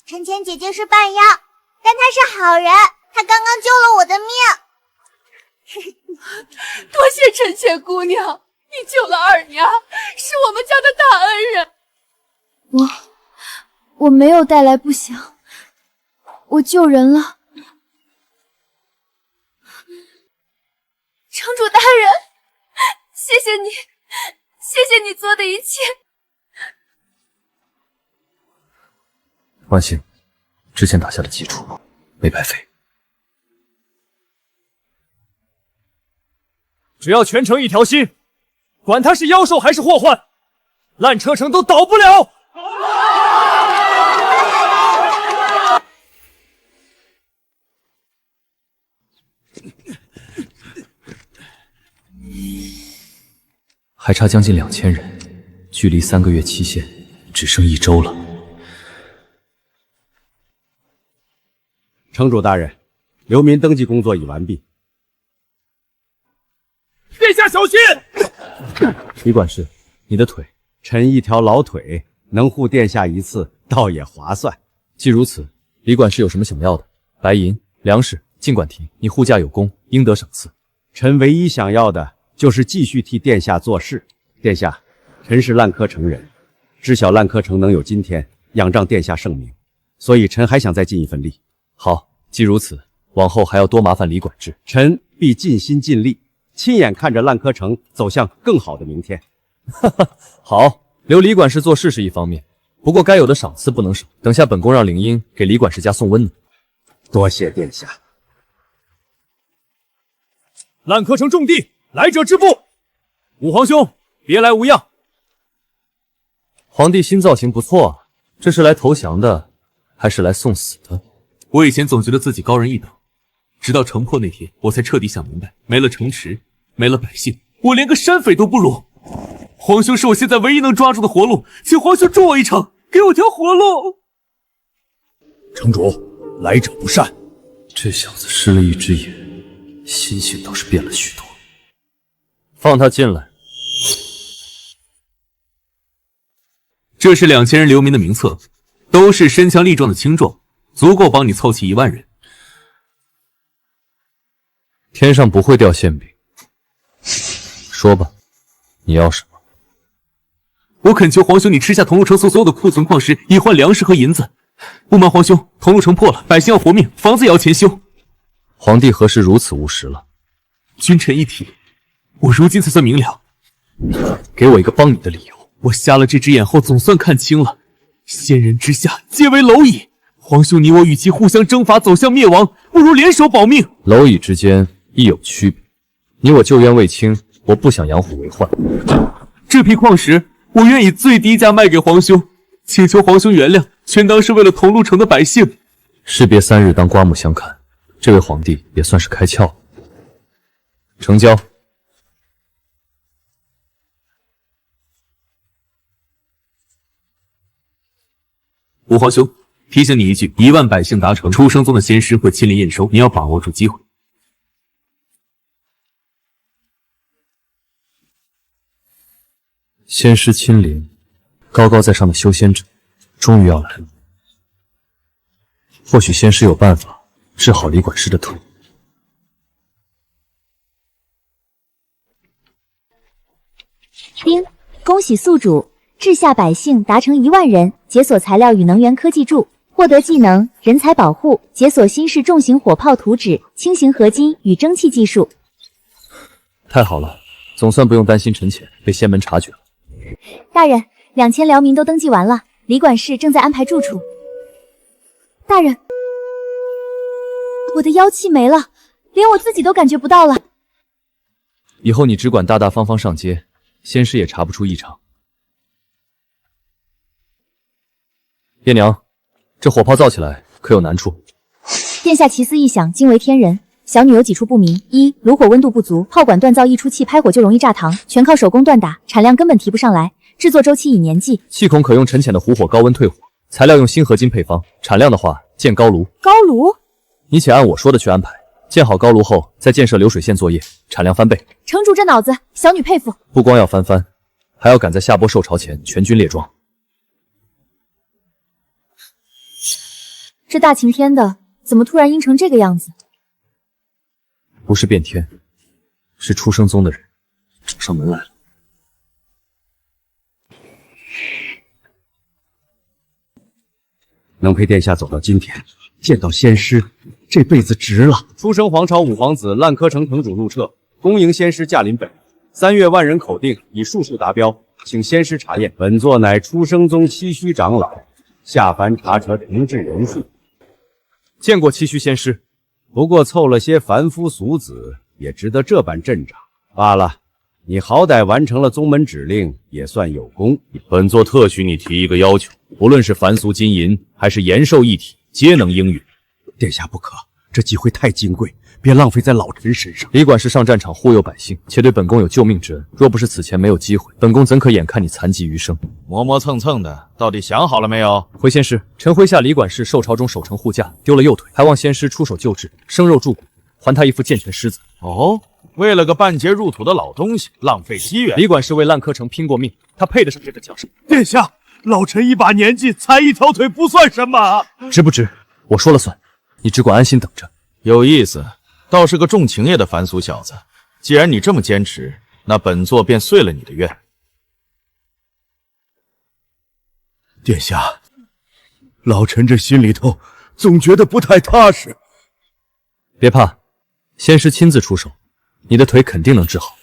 陈浅姐姐是半妖，但她是好人，她刚刚救了我的命。多谢陈浅姑娘，你救了二娘，是我们家的大恩人。我没有带来不祥，我救人了。城主大人，谢谢你，谢谢你做的一切。万幸，之前打下的基础没白费。只要全城一条心，管他是妖兽还是祸患，烂车城都倒不了。还差将近2000人，距离3个月期限只剩1周了。城主大人，流民登记工作已完毕。殿下小心！李管事，你的腿，臣一条老腿，能护殿下一次，倒也划算。既如此，李管事有什么想要的？白银、粮食，尽管提，你护驾有功，应得赏赐。臣唯一想要的就是继续替殿下做事。殿下，臣是烂柯城人，知晓烂柯城能有今天，仰仗殿下圣明，所以臣还想再尽一份力。好，既如此，往后还要多麻烦李管事。臣必尽心尽力，亲眼看着烂柯城走向更好的明天。哈哈，好，留李管事做事是一方面，不过该有的赏赐不能少。等下本宫让领英给李管事家送温呢。多谢殿下。烂柯城重地，来者止步！武皇兄，别来无恙。皇帝新造型不错啊，这是来投降的，还是来送死的？我以前总觉得自己高人一等，直到城破那天，我才彻底想明白，没了城池，没了百姓，我连个山匪都不如。皇兄是我现在唯一能抓住的活路，请皇兄助我一程，给我条活路。城主，来者不善。这小子失了一只眼，心性倒是变了许多。放他进来。这是2000人流民的名册，都是身强力壮的青壮，足够帮你凑齐1万人。天上不会掉馅饼。说吧，你要什么？我恳求皇兄，你吃下桐路城所有的库存矿石，以换粮食和银子。不瞒皇兄，桐路城破了，百姓要活命，房子也要钱修。皇帝何时如此务实了？君臣一体，我如今才算明了。给我一个帮你的理由。我瞎了这只眼后，总算看清了，仙人之下皆为蝼蚁。皇兄你我与其互相征伐，走向灭亡，不如联手保命。蝼蚁之间亦有区别，你我旧冤未清，我不想养虎为患。这批矿石，我愿以最低价卖给皇兄，请求皇兄原谅，全当是为了桐路城的百姓。士别3日，当刮目相看。这位皇帝也算是开窍了。成交。吾皇兄，提醒你一句，1万百姓达成，出生宗的仙师会亲临验收，你要把握住机会。仙师亲临，高高在上的修仙者终于要来了。或许仙师有办法治好李管事的腿。丁，恭喜宿主治下百姓达成1万人，解锁材料与能源科技柱，获得技能人才保护，解锁新式重型火炮图纸、轻型合金与蒸汽技术。太好了，总算不用担心陈潜被仙门察觉了。大人，2000辽民都登记完了，李管事正在安排住处。大人，我的妖气没了，连我自己都感觉不到了。以后你只管大大方方上街，仙师也查不出异常。叶娘，这火炮造起来可有难处？殿下奇思异想，惊为天人。小女有几处不明：一、炉火温度不足，炮管锻造一出气，拍火就容易炸膛，全靠手工锻打，产量根本提不上来。制作周期已年季，气孔可用陈潜的虎火高温退火，材料用锌合金配方，产量的话建高炉。高炉？你且按我说的去安排，建好高炉后再建设流水线作业，产量翻倍。城主这脑子，小女佩服。不光要翻番，还要赶在下播受潮前全军列装。这大晴天的，怎么突然阴成这个样子？不是变天，是出生宗的人找上门来了。能陪殿下走到今天，见到仙师，这辈子值了。出生皇朝五皇子烂柯城城主入彻，恭迎仙师驾临北。3月万人口定，已数数达标，请仙师查验。本座乃出生宗七虚长老，下凡查核同治人数。见过七虚仙师，不过凑了些凡夫俗子，也值得这般阵仗罢了。你好歹完成了宗门指令，也算有功。本座特许你提一个要求，无论是凡俗金银，还是延寿一体，皆能应允。殿下不可，这机会太金贵，别浪费在老臣身上。李管事上战场忽悠百姓，且对本宫有救命之恩，若不是此前没有机会，本宫怎可眼看你残疾余生？磨磨蹭蹭的，到底想好了没有？回仙师，臣麾下李管事受朝中守城护驾，丢了右腿，还望仙师出手救治，生肉助骨，还他一副健全狮子。哦，为了个半截入土的老东西，浪费机缘。李管事为烂柯城拼过命，他配得上这个奖赏。殿下，老臣一把年纪，才一条腿不算什么。值不值？我说了算，你只管安心等着。有意思，倒是个重情义的凡俗小子。既然你这么坚持，那本座便遂了你的愿。殿下，老臣这心里头总觉得不太踏实。别怕，仙师亲自出手，你的腿肯定能治好。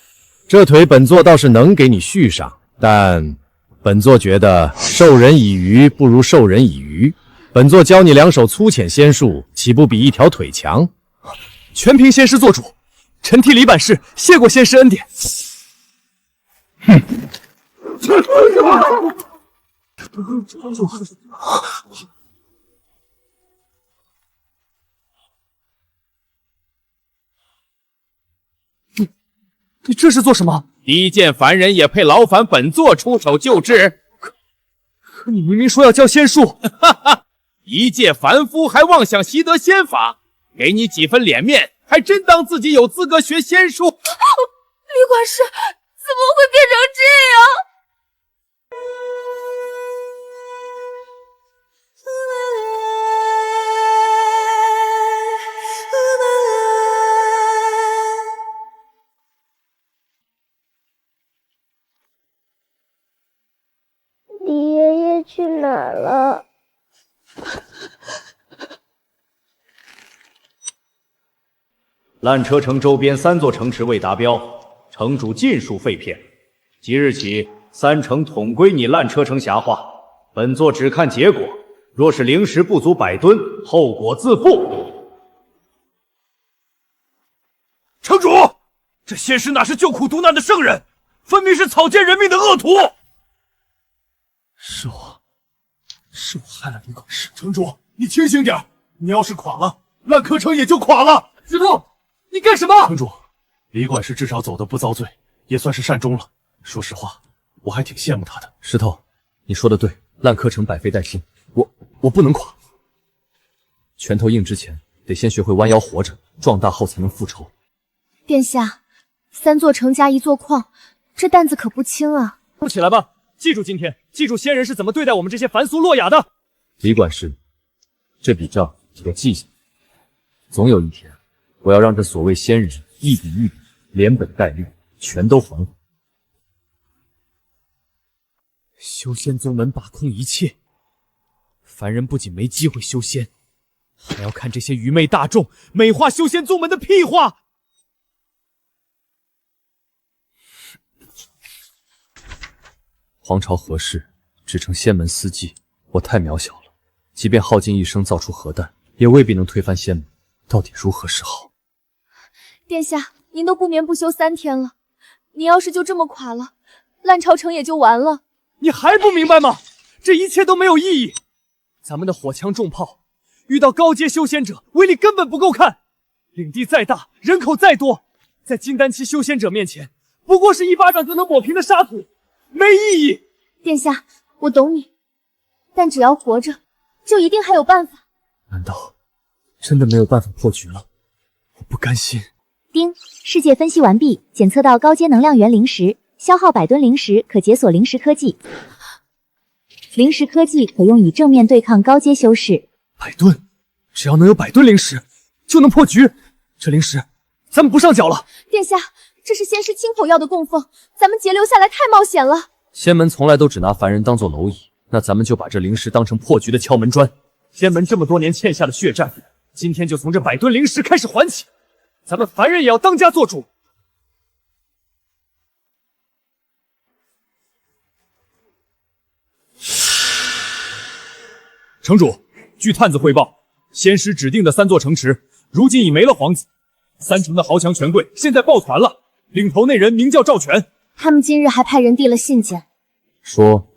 这腿本座倒是能给你续上，但本座觉得授人以鱼不如授人以渔。本座教你2手粗浅仙术，岂不比一条腿强？全凭仙师做主，臣替李管事谢过仙师恩典。哼！你这是做什么？低贱凡人也配劳烦本座出手救治？可你明明说要教仙术！哈哈，一介凡夫还妄想习得仙法，给你几分脸面，还真当自己有资格学仙术？李管事怎么会变成这样？李爷爷去哪儿了？烂车城周边3座城池未达标，城主尽数废片。即日起，3城统归你烂车城辖化。本座只看结果，若是灵石不足100吨，后果自负。城主，这仙师哪是救苦独难的圣人，分明是草菅人命的恶徒。是我害了李管事。城主，你清醒点，你要是垮了，烂柯城也就垮了。石头，你干什么？城主，李管事至少走得不遭罪，也算是善终了。说实话，我还挺羡慕他的。石头，你说的对，烂柯城百废待兴，我不能垮。拳头硬之前，得先学会弯腰活着，壮大后才能复仇。殿下，3座城加1座矿，这担子可不轻啊！不起来吧，记住今天，记住先人是怎么对待我们这些凡俗落雅的。李管事，这笔账我记下。总有一天，我要让这所谓先人一笔一笔，连本带利，全都还我。修仙宗门把控一切，凡人不仅没机会修仙，还要看这些愚昧大众美化修仙宗门的屁话。皇朝何事，只成仙门司机，我太渺小了，即便耗尽一生造出核弹，也未必能推翻仙门。到底如何是好？殿下，您都不眠不休3天了，您要是就这么垮了，烂朝城也就完了。你还不明白吗？这一切都没有意义。咱们的火枪重炮遇到高阶修仙者，威力根本不够看。领地再大，人口再多，在金丹期修仙者面前，不过是一巴掌就能抹平的沙土，没意义。殿下，我懂你，但只要活着，就一定还有办法。难道真的没有办法破局了？我不甘心。丁，世界分析完毕，检测到高阶能量源灵石，消耗100吨灵石可解锁灵石科技。灵石科技可用以正面对抗高阶修士。100吨，只要能有100吨灵石，就能破局。这灵石，咱们不上缴了。殿下，这是仙师亲口要的供奉，咱们截留下来太冒险了。仙门从来都只拿凡人当做蝼蚁，那咱们就把这灵石当成破局的敲门砖。仙门这么多年欠下的血债，今天就从这100吨灵石开始还起。咱们凡人也要当家做主。城主，据探子汇报，仙师指定的3座城池，如今已没了皇子。3城的豪强权贵现在抱团了，领头那人名叫赵全。他们今日还派人递了信件，说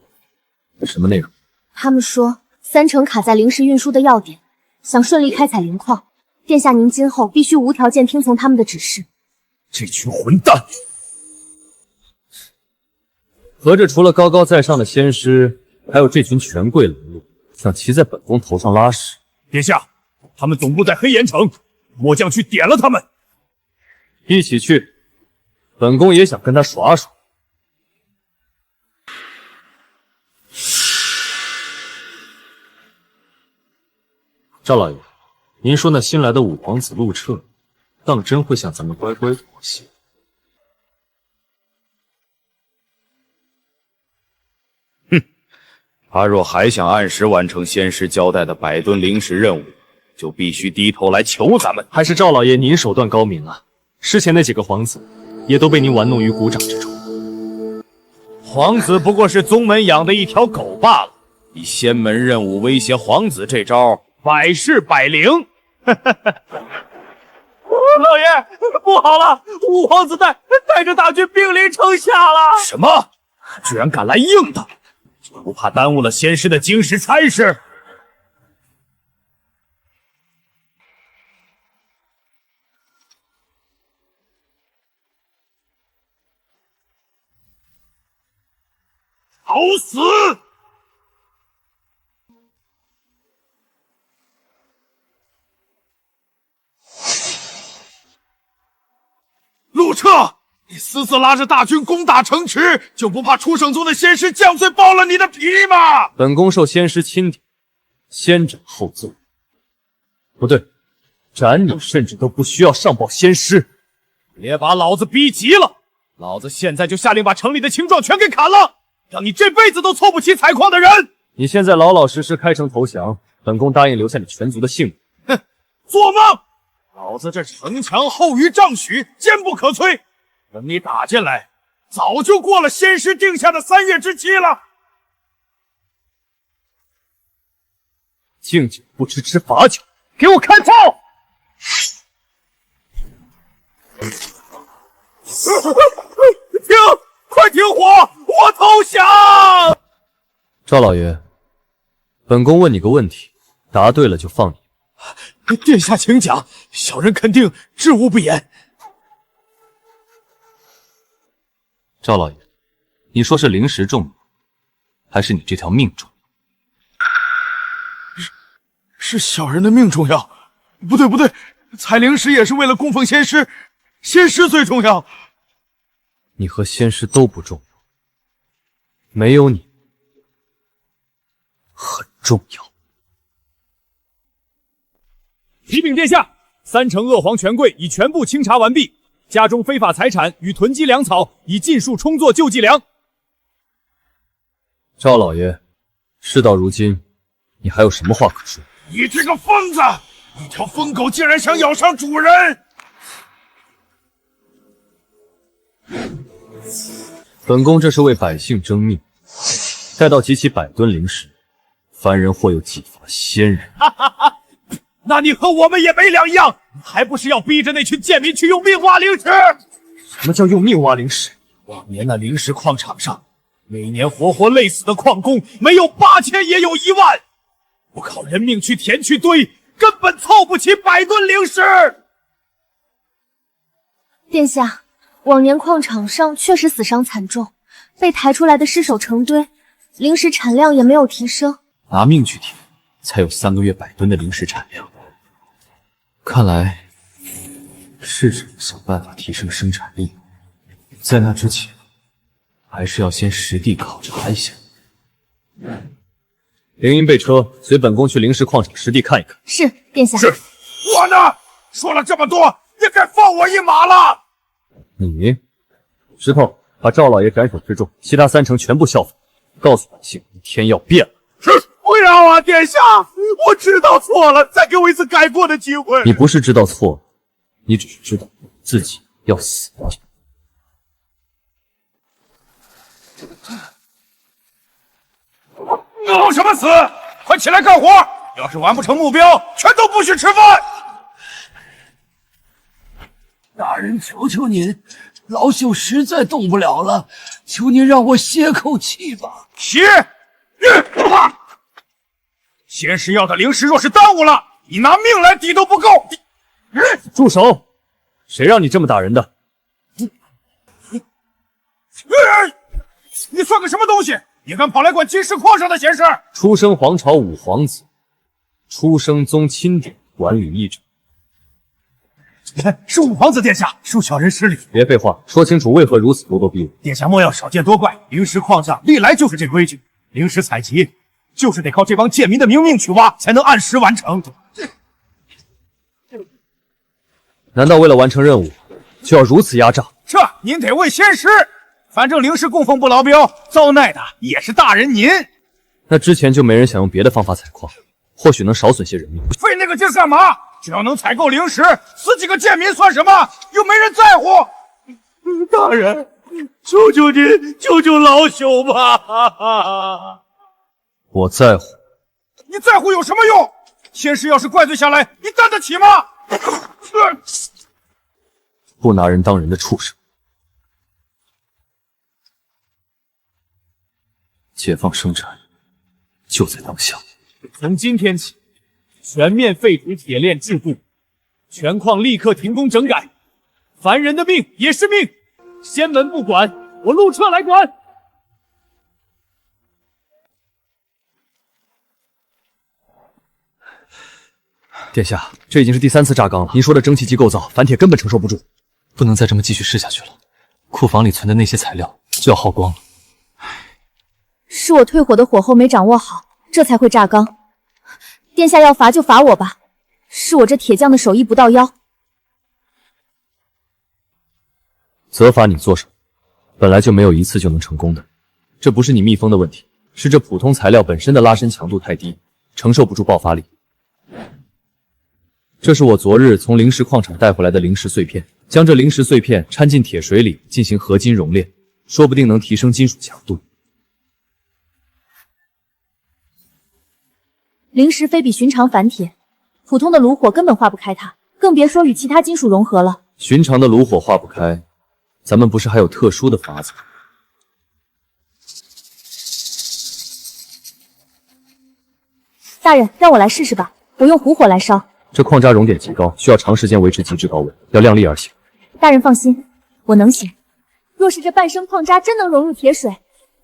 什么内容？他们说3城卡在灵石运输的要点，想顺利开采灵矿。殿下，您今后必须无条件听从他们的指示。这群混蛋！合着除了高高在上的仙师，还有这群权贵沦落，想骑在本宫头上拉屎。殿下，他们总部在黑岩城，末将去点了他们。一起去，本宫也想跟他耍耍。赵老爷，您说那新来的五皇子陆彻，当真会向咱们乖乖妥协？他若还想按时完成仙师交代的100吨灵石任务，就必须低头来求咱们。还是赵老爷您手段高明啊！之前那几个皇子，也都被您玩弄于股掌之中。皇子不过是宗门养的一条狗罢了，以仙门任务威胁皇子这招，百试百灵。老爷，不好了，五皇子带着大军兵临城下了！什么？居然敢来硬的！不怕耽误了仙师的经世差事？找死！陆彻，你私自拉着大军攻打城池，就不怕初圣宗的仙师犟嘴剥了你的皮吗？本宫受仙师钦点，先斩后奏。不对，斩你甚至都不需要上报仙师。别把老子逼急了，老子现在就下令把城里的青壮全给砍了，让你这辈子都凑不齐采矿的人！你现在老老实实开城投降，本宫答应留下你全族的性命。哼，做梦！老子这城墙厚于丈许，坚不可摧。等你打进来，早就过了仙师定下的3月之期了。敬酒不吃吃罚酒，给我开炮！快停火！我投降！赵老爷，本宫问你个问题，答对了就放你。殿下请讲，小人肯定知无不言。赵老爷，你说是灵石重要，还是你这条命重要？是小人的命重要。不对不对，采灵石也是为了供奉仙师，仙师最重要。你和仙师都不重要，没有你很重要。启禀殿下，3城恶皇权贵已全部清查完毕，家中非法财产与囤积粮草已尽数充作救济粮。赵老爷，事到如今，你还有什么话可说？你这个疯子！一条疯狗竟然想咬伤主人！本宫这是为百姓争命，待到集齐100吨灵石，凡人或有几罚仙人。哈哈哈！那你和我们也没两样，还不是要逼着那群贱民去用命挖灵石？什么叫用命挖灵石？往年那灵石矿场上，每年活活累死的矿工没有8000也有1万，不靠人命去填去堆，根本凑不齐100吨灵石。殿下，往年矿场上确实死伤惨重，被抬出来的尸首成堆，灵石产量也没有提升。拿命去填，才有3个月100吨的灵石产量。看来是时候想办法提升生产力，在那之前，还是要先实地考察一下。灵音备车，随本宫去灵石矿场实地看一看。是，殿下。是，我呢？说了这么多，也该放我一马了。你，石头，把赵老爷斩首示众，其他3城全部效仿，告诉百姓，天要变了。是，不要啊，殿下！我知道错了，再给我一次改过的机会。你不是知道错了，你只是知道自己要死。闹什么死？快起来干活！要是完不成目标，全都不许吃饭。大人，求求您，老朽实在动不了了，求您让我歇口气吧。歇！仙师要的灵石若是耽误了，你拿命来抵都不够。住手！谁让你这么打人的？你算个什么东西？也敢跑来管金石矿上的闲事？出生皇朝5皇子，出生宗钦点管理一者。是5皇子殿下，恕小人失礼。别废话，说清楚为何如此咄咄逼人。殿下莫要少见多怪，灵石矿上历来就是这规矩，灵石采集就是得靠这帮贱民的明命去挖，才能按时完成。难道为了完成任务，就要如此压榨？这您得问仙师。反正灵石供奉不劳标，遭难的也是大人您。那之前就没人想用别的方法采矿，或许能少损些人命。费那个劲干嘛？只要能采购灵石，死几个贱民算什么？又没人在乎。大人，求求您，救救老朽吧！我在乎。你在乎有什么用？仙师要是怪罪下来，你担得起吗？不拿人当人的畜生！解放生产就在当下。从今天起，全面废除铁链制度，全矿立刻停工整改，凡人的命也是命，仙门不管，我陆彻来管。殿下，这已经是第3次轧钢了。您说的蒸汽机构造，凡铁根本承受不住，不能再这么继续试下去了。库房里存的那些材料就要耗光了。是我退火的火候没掌握好，这才会炸钢。殿下要罚就罚我吧，是我这铁匠的手艺不到腰。责罚你做什么？本来就没有一次就能成功的，这不是你密封的问题，是这普通材料本身的拉伸强度太低，承受不住爆发力。这是我昨日从灵石矿场带回来的灵石碎片，将这灵石碎片掺进铁水里进行合金熔炼，说不定能提升金属强度。灵石非比寻常凡铁，普通的炉火根本化不开它，更别说与其他金属融合了。寻常的炉火化不开，咱们不是还有特殊的法子？大人，让我来试试吧，我用虎火来烧。这矿渣熔点极高，需要长时间维持极致高温，要量力而行。大人放心，我能行。若是这半生矿渣真能融入铁水，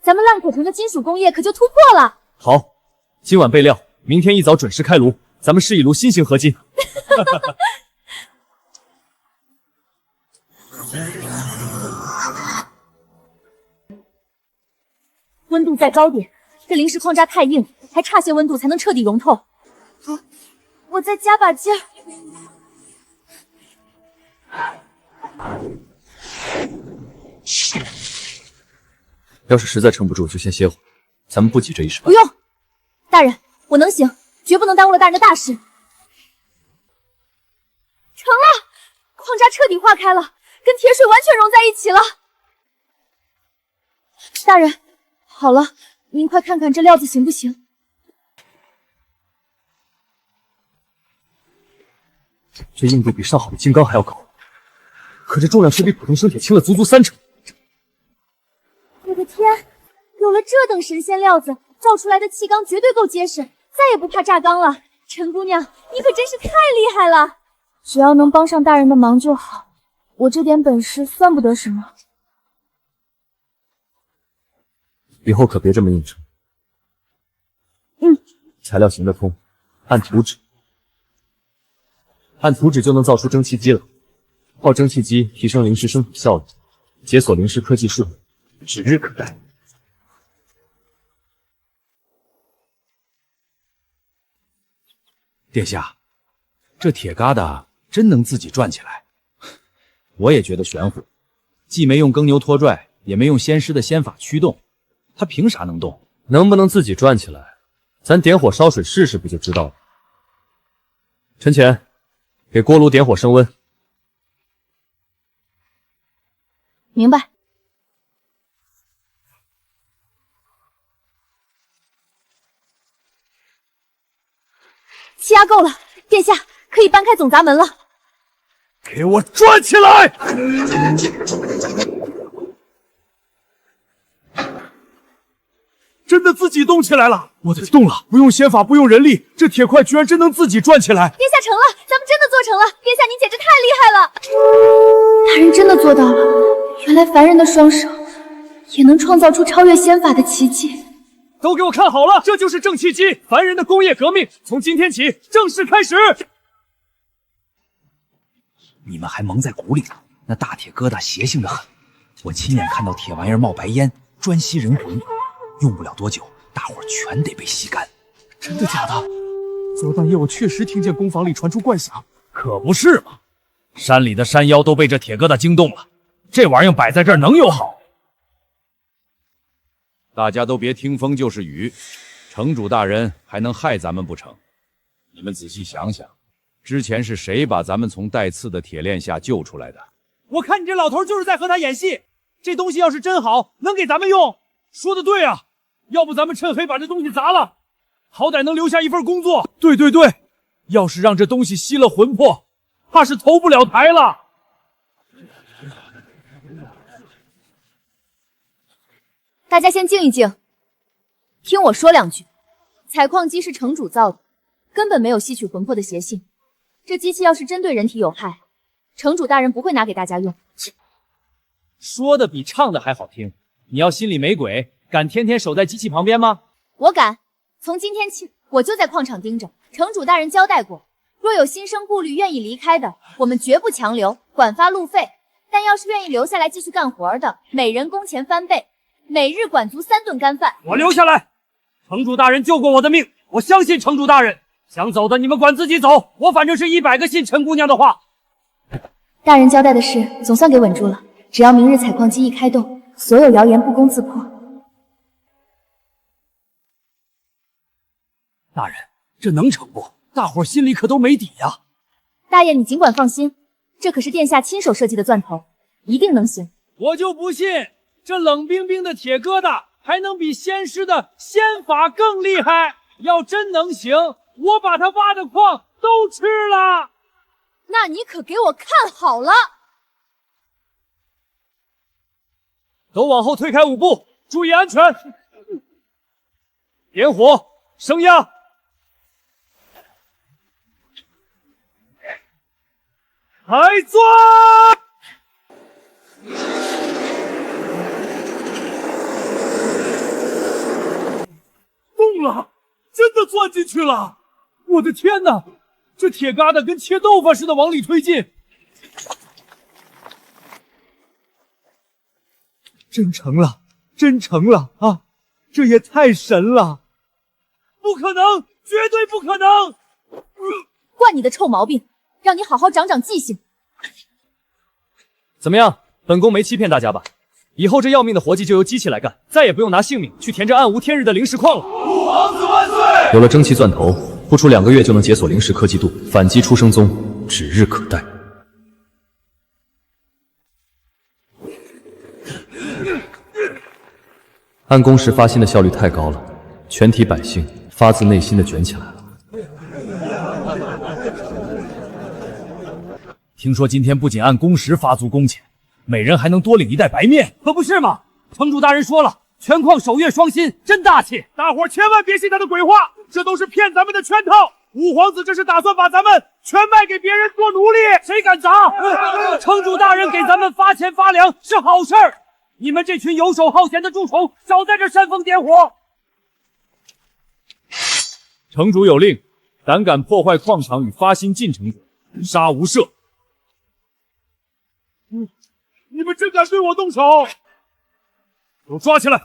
咱们烂可城的金属工业可就突破了。好，今晚备料，明天一早准时开炉，咱们是一炉新型合金。温度再高点，这灵石矿渣太硬，还差些温度才能彻底融透。好，我再加把劲儿。要是实在撑不住，就先歇会儿，咱们不急这一时半。不用，大人，我能行，绝不能耽误了大人的大事。成了，矿渣彻底化开了，跟铁水完全融在一起了。大人，好了，您快看看这料子行不行？这硬度比上好的金刚还要高，可这重量却比普通生铁轻了足足30%。我的天，有了这等神仙料子，造出来的气缸绝对够结实，再也不怕炸缸了。陈姑娘，你可真是太厉害了！只要能帮上大人的忙就好，我这点本事算不得什么。以后可别这么应承。材料行得通，按图纸就能造出蒸汽机了。靠蒸汽机提升灵石生产效率，解锁灵石科技树，指日可待。殿下，这铁疙瘩真能自己转起来？我也觉得玄乎，既没用耕牛拖拽，也没用仙师的仙法驱动，它凭啥能动？能不能自己转起来，咱点火烧水试试不就知道了。陈潜，给锅炉点火升温。明白。气压够了，殿下可以搬开总闸门了。给我转起来！真的自己动起来了！我的动了，不用仙法，不用人力，这铁块居然真能自己转起来！殿下成了，咱们真的做成了！殿下您简直太厉害了！大人真的做到了，原来凡人的双手也能创造出超越仙法的奇迹。都给我看好了，这就是正气机，凡人的工业革命从今天起正式开始。你们还蒙在鼓里呢，那大铁疙瘩邪性的很，我亲眼看到铁玩意儿冒白烟，专吸人魂，用不了多久，大伙儿全得被吸干。真的假的？昨半夜我确实听见工房里传出怪响。可不是嘛，山里的山妖都被这铁疙瘩惊动了，这玩意儿摆在这儿能有好？大家都别听风就是雨，城主大人还能害咱们不成？你们仔细想想，之前是谁把咱们从带刺的铁链下救出来的？我看你这老头就是在和他演戏。这东西要是真好，能给咱们用。说的对啊，要不咱们趁黑把这东西砸了，好歹能留下一份工作。对对对，要是让这东西吸了魂魄，怕是投不了台了。大家先静一静，听我说两句。采矿机是城主造的，根本没有吸取魂魄的邪性。这机器要是真对人体有害，城主大人不会拿给大家用。说的比唱的还好听。你要心里没鬼，敢天天守在机器旁边吗？我敢。从今天起，我就在矿场盯着。城主大人交代过，若有心生顾虑愿意离开的，我们绝不强留，管发路费。但要是愿意留下来继续干活的，每人工钱翻倍，每日管足3顿干饭。我留下来。城主大人救过我的命，我相信城主大人。想走的你们管自己走，我反正是100个信陈姑娘的话。大人交代的事总算给稳住了，只要明日采矿机一开动，所有谣言不攻自破。大人，这能成不？大伙心里可都没底呀。大爷，你尽管放心，这可是殿下亲手设计的钻头，一定能行。我就不信这冷冰冰的铁疙瘩还能比仙师的仙法更厉害。要真能行，我把他挖的矿都吃了。那你可给我看好了。都往后退开5步，注意安全。点火，升压。开钻！动了，真的钻进去了！我的天哪，这铁疙瘩跟切豆腐似的往里推进，真成了，真成了啊！这也太神了！不可能，绝对不可能！惯你的臭毛病，让你好好长长记性。怎么样，本宫没欺骗大家吧？以后这要命的活计就由机器来干，再也不用拿性命去填这暗无天日的灵石矿了。父皇子万岁！有了蒸汽钻头，不出2个月就能解锁灵石科技度，反击出生宗指日可待。按工时发薪的效率太高了，全体百姓发自内心的卷起来了。听说今天不仅按工时发足工钱，每人还能多领1袋白面，可不是吗？城主大人说了，全矿首月双薪，真大气！大伙千万别信他的鬼话，这都是骗咱们的圈套。五皇子这是打算把咱们全卖给别人做奴隶，谁敢砸？城主大人给咱们发钱发粮是好事儿，你们这群游手好闲的蛀虫，少在这煽风点火！城主有令，胆敢破坏矿场与发薪进城者，杀无赦。你们真敢对我动手！给我抓起来！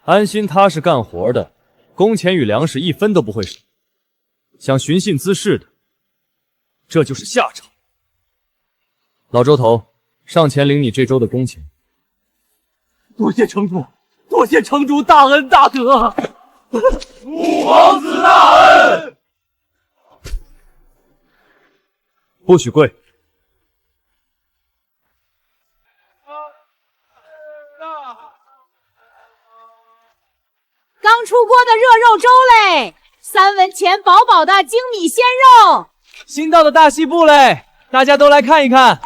安心踏实干活的，工钱与粮食1分都不会少。想寻衅滋事的，这就是下场。老周头，上前领你这周的工钱。多谢城主，多谢城主大恩大德！父皇子大恩！不许跪！刚出锅的热肉粥嘞，3文钱饱饱的精米鲜肉。新到的大西部嘞，大家都来看一看。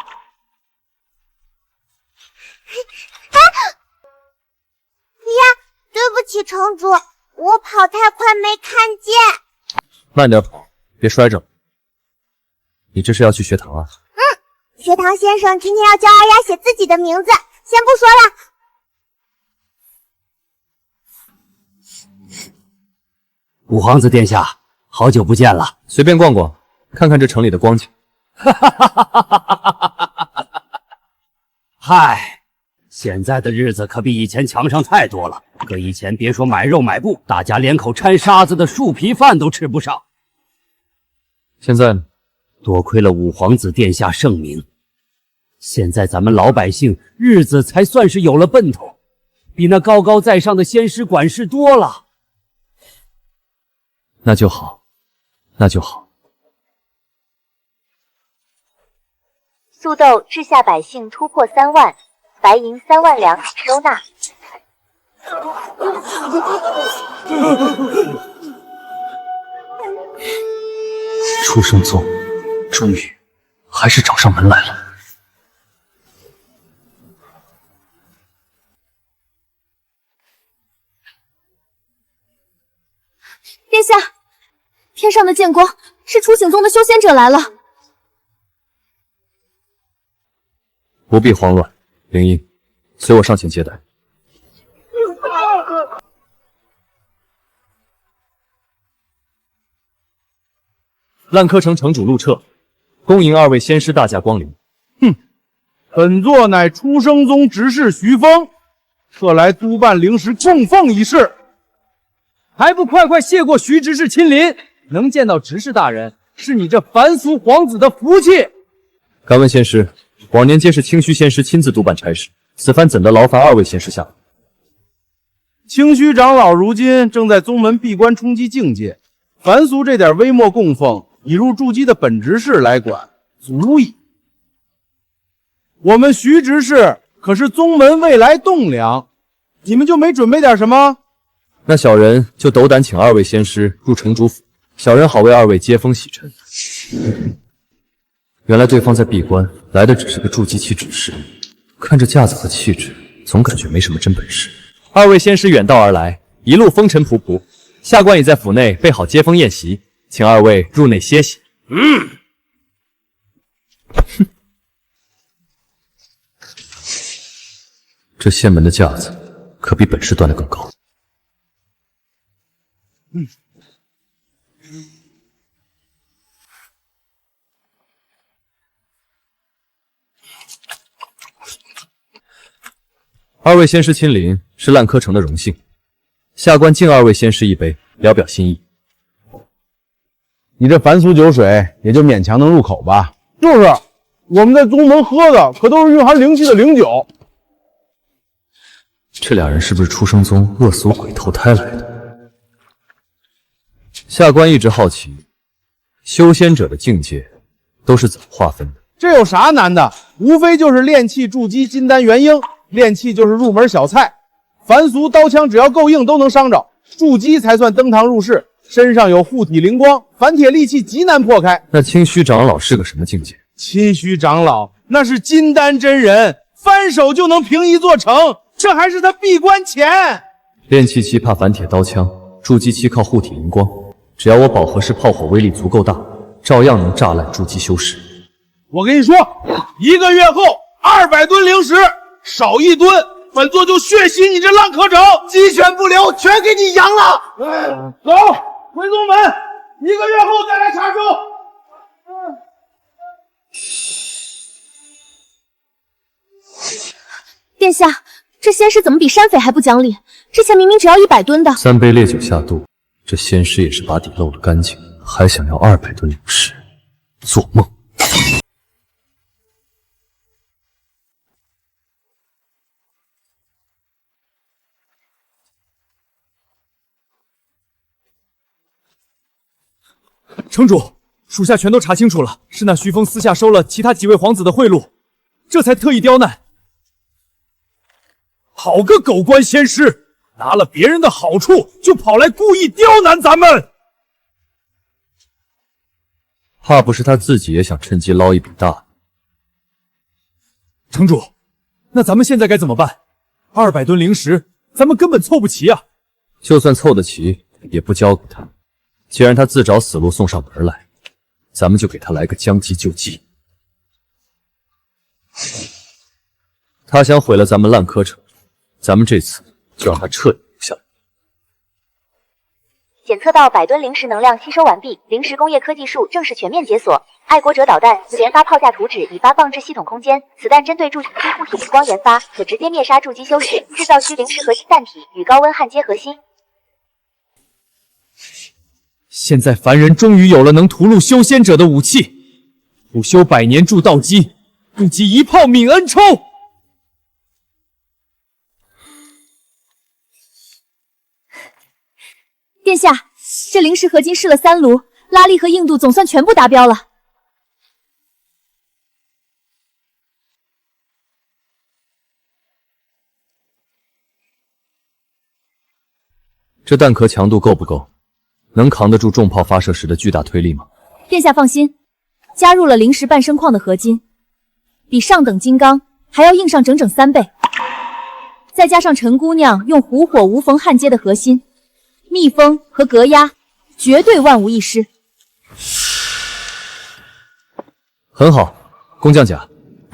对不起，城主，我跑太快没看见。慢点跑，别摔着了。你这是要去学堂啊？学堂先生今天要教阿雅写自己的名字，先不说了。五皇子殿下，好久不见了，随便逛逛，看看这城里的光景。嗨，现在的日子可比以前强上太多了。搁以前别说买肉买布，大家连口掺沙子的树皮饭都吃不上。现在呢？多亏了五皇子殿下圣明，现在咱们老百姓日子才算是有了奔头，比那高高在上的仙师管事多了。那就好，那就好。素豆治下百姓突破3万，白银3万两收纳。出生宗终于还是找上门来了。殿下，天上的剑光是出醒宗的修仙者来了。不必慌乱，灵音，随我上前接待。烂柯城城主陆彻，恭迎2位仙师大驾光临。本座乃出生宗执事徐峰，特来督办灵石供奉一事。还不快快谢过徐执事亲临！能见到执事大人，是你这凡俗皇子的福气。敢问仙师，往年皆是清虚仙师亲自督办差事，此番怎的劳烦2位仙师下来？清虚长老如今正在宗门闭关冲击境界，凡俗这点微末供奉，已入筑基的本执事来管，足矣。我们徐执事可是宗门未来栋梁，你们就没准备点什么？那小人就斗胆请2位仙师入城主府，小人好为2位接风洗尘。原来对方在闭关，来的只是个筑基期执事，看这架子和气质，总感觉没什么真本事。2位仙师远道而来，一路风尘仆仆，下官已在府内备好接风宴席，请2位入内歇息。这仙门的架子可比本市端的更高。二位仙师亲临是烂柯城的荣幸，下官敬二位仙师一杯，聊表心意。你这凡俗酒水也就勉强能入口吧？就是，我们在宗门喝的可都是蕴含灵气的灵酒。这俩人是不是出生宗恶俗鬼投胎来的？下官一直好奇，修仙者的境界都是怎么划分的？这有啥难的？无非就是炼气、筑基、金丹、元婴。炼气就是入门小菜，凡俗刀枪只要够硬都能伤着，筑基才算登堂入室，身上有护体灵光，凡铁利器极难破开。那清虚长老是个什么境界？清虚长老那是金丹真人，翻手就能平一座城，这还是他闭关前。炼气期怕反铁刀枪，筑基期靠护体灵光，只要我饱和式炮火威力足够大，照样能炸烂筑基修士。我跟你说，1个月后200吨灵石，少1吨，本座就血洗你这烂柯城，鸡犬不留，全给你扬了。走，回宗门，1个月后再来查收。殿下，这仙师怎么比山匪还不讲理？之前明明只要100吨的。3杯烈酒下肚，这仙师也是把底漏了干净，还想要200吨灵石，做梦！城主，属下全都查清楚了，是那徐峰私下收了其他几位皇子的贿赂，这才特意刁难。好个狗官仙师，拿了别人的好处就跑来故意刁难咱们，怕不是他自己也想趁机捞一笔大的。城主，那咱们现在该怎么办？200吨灵石，咱们根本凑不齐啊！就算凑得齐，也不交给他。既然他自找死路送上门来，咱们就给他来个将计就计。他想毁了咱们烂柯城，咱们这次就让他彻底留下来。检测到100吨灵石能量吸收完毕，灵石工业科技树正式全面解锁。爱国者导弹连发炮架图纸已发放至系统空间，此弹针对筑基护体灵光研发，可直接灭杀筑基修士，制造虚灵石核心弹体与高温焊接核心。现在凡人终于有了能屠戮修仙者的武器，不修100年铸道基，不及一炮泯恩仇。殿下，这灵石合金试了3炉，拉力和硬度总算全部达标了。这弹壳强度够不够？能扛得住重炮发射时的巨大推力吗？殿下放心，加入了灵石半生矿的合金，比上等金刚还要硬上整整3倍。再加上陈姑娘用虎火无缝焊接的核心，密封和隔压绝对万无一失。很好，工匠甲，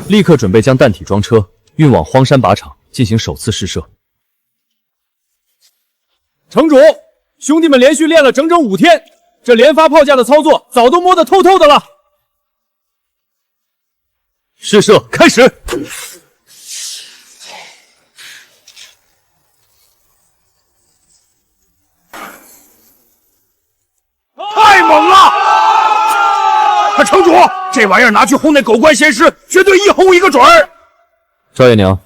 立刻准备将弹体装车运往荒山靶场进行首次试射。城主，兄弟们连续练了整整5天，这连发炮架的操作早都摸得透透的了。试射开始！太猛了！城主，这玩意儿拿去轰那狗官仙师，绝对一轰一个准儿。赵爷娘，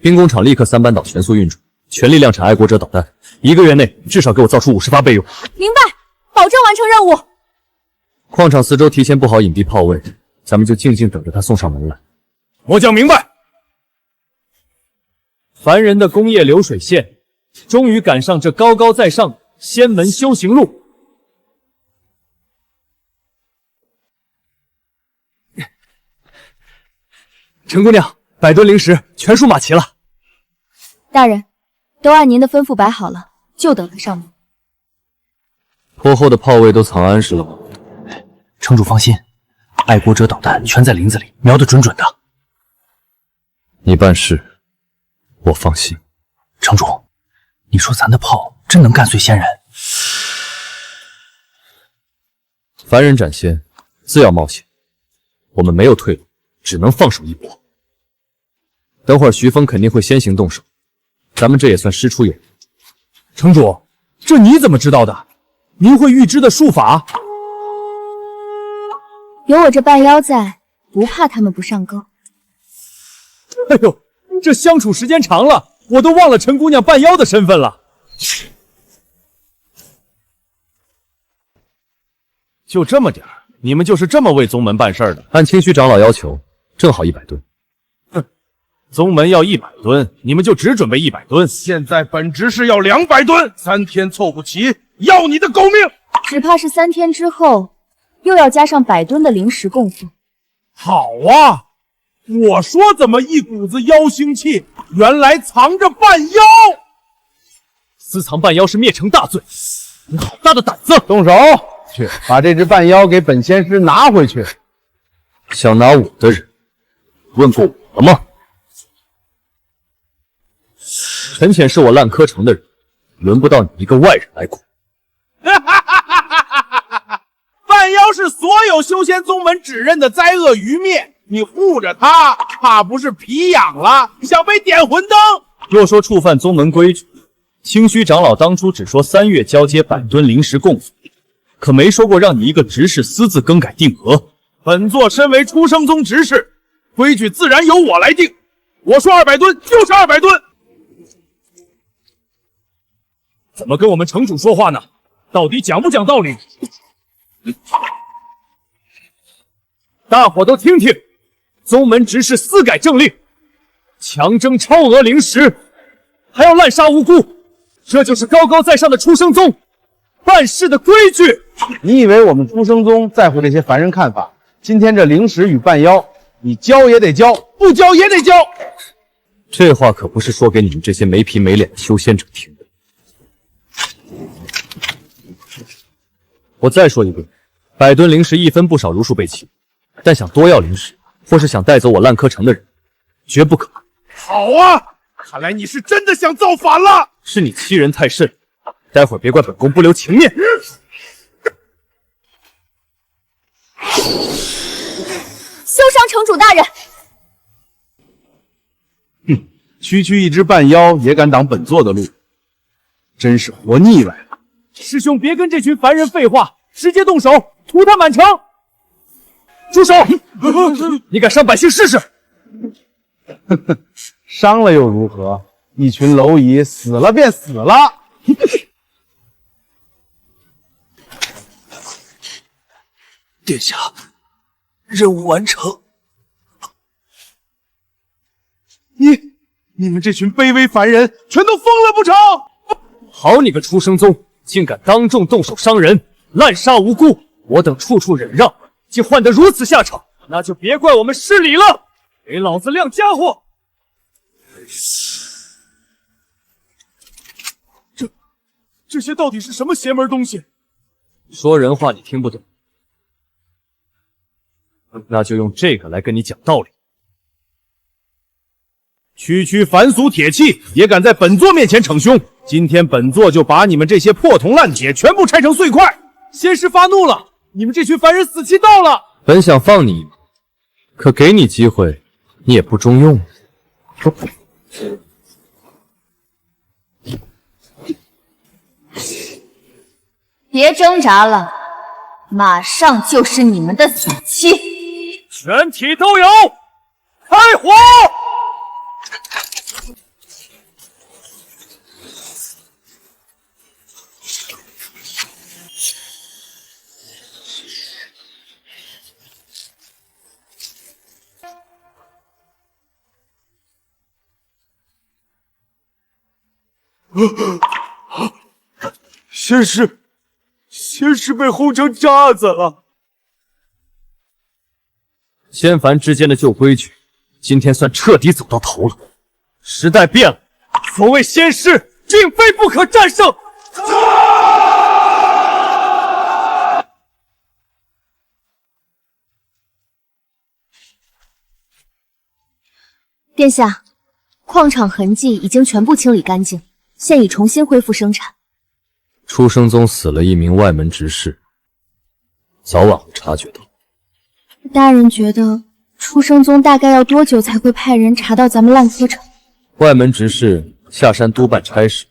兵工厂立刻3班倒全速运转，全力量产爱国者导弹，1个月内至少给我造出50发备用。明白，保证完成任务。矿场四周提前布好隐蔽炮位，咱们就静静等着他送上门来。末将明白。凡人的工业流水线，终于赶上这高高在上仙门修行路。陈姑娘，100吨灵石全数码齐了。大人，都按您的吩咐摆好了，就等他上门。坡后的炮位都藏安实了吗？城主放心，爱国者导弹全在林子里，瞄得准准的。你办事，我放心。城主，你说咱的炮真能干碎仙人？凡人斩仙，自要冒险。我们没有退路，只能放手一搏。等会儿徐峰肯定会先行动手，咱们这也算师出有名。城主，这你怎么知道的？您会预知的术法？有我这半妖在，不怕他们不上钩。哎呦，这相处时间长了，我都忘了陈姑娘半妖的身份了。就这么点儿，你们就是这么为宗门办事的？按清虚长老要求，正好100吨。哼，宗门要100吨，你们就只准备100吨。现在本职是要200吨，3天凑不齐，要你的狗命！只怕是3天之后，又要加上100吨的灵石供奉。好啊，我说怎么一股子妖腥气，原来藏着半妖！私藏半妖是灭城大罪，你好大的胆子！动手！去把这只半妖给本仙师拿回去。想拿我的人，问过我了吗？陈潜是我烂柯城的人，轮不到你一个外人来管。半妖是所有修仙宗门指认的灾厄余孽，你护着他，怕不是皮痒了，想被点魂灯？若说触犯宗门规矩，清虚长老当初只说3月交接100吨灵石供奉，可没说过让你一个执事私自更改定额。本座身为出生宗执事，规矩自然由我来定。我说200吨就是200吨。怎么跟我们城主说话呢？到底讲不讲道理？大伙都听听，宗门执事私改政令，强征超额灵石，还要滥杀无辜，这就是高高在上的出生宗办事的规矩。你以为我们出生宗在乎这些凡人看法？今天这灵石与半妖，你交也得交，不交也得交。这话可不是说给你们这些没皮没脸的修仙者听的。我再说一遍，100吨灵石一分不少，如数备齐。但想多要灵石，或是想带走我烂柯城的人，绝不可能。好啊，看来你是真的想造反了。是你欺人太甚，待会儿别怪本宫不留情面。休伤城主大人！哼，区区一只半妖也敢挡本座的路，真是活腻歪了。师兄，别跟这群凡人废话，直接动手，屠他满城！住手！你敢伤百姓试试？伤了又如何？一群蝼蚁死了便死了。殿下，任务完成。你们这群卑微凡人，全都疯了不成？好你个出生宗，竟敢当众动手伤人，滥杀无辜！我等处处忍让，竟换得如此下场，那就别怪我们失礼了！给老子亮家伙！这些到底是什么邪门东西？说人话你听不懂，那就用这个来跟你讲道理。区区凡俗铁器也敢在本座面前逞凶，今天本座就把你们这些破铜烂铁全部拆成碎块！仙师发怒了，你们这群凡人死期到了！本想放你一马，可给你机会，你也不中用。别挣扎了，马上就是你们的死期！全体都有，开火！仙师被轰成渣子了。仙凡之间的旧规矩，今天算彻底走到头了。时代变了，所谓仙师，并非不可战胜。殿下，矿场痕迹已经全部清理干净，现已重新恢复生产。出生宗死了一名外门执事，早晚会察觉到。大人觉得出生宗大概要多久才会派人查到咱们烂柯城？外门执事下山督办差事，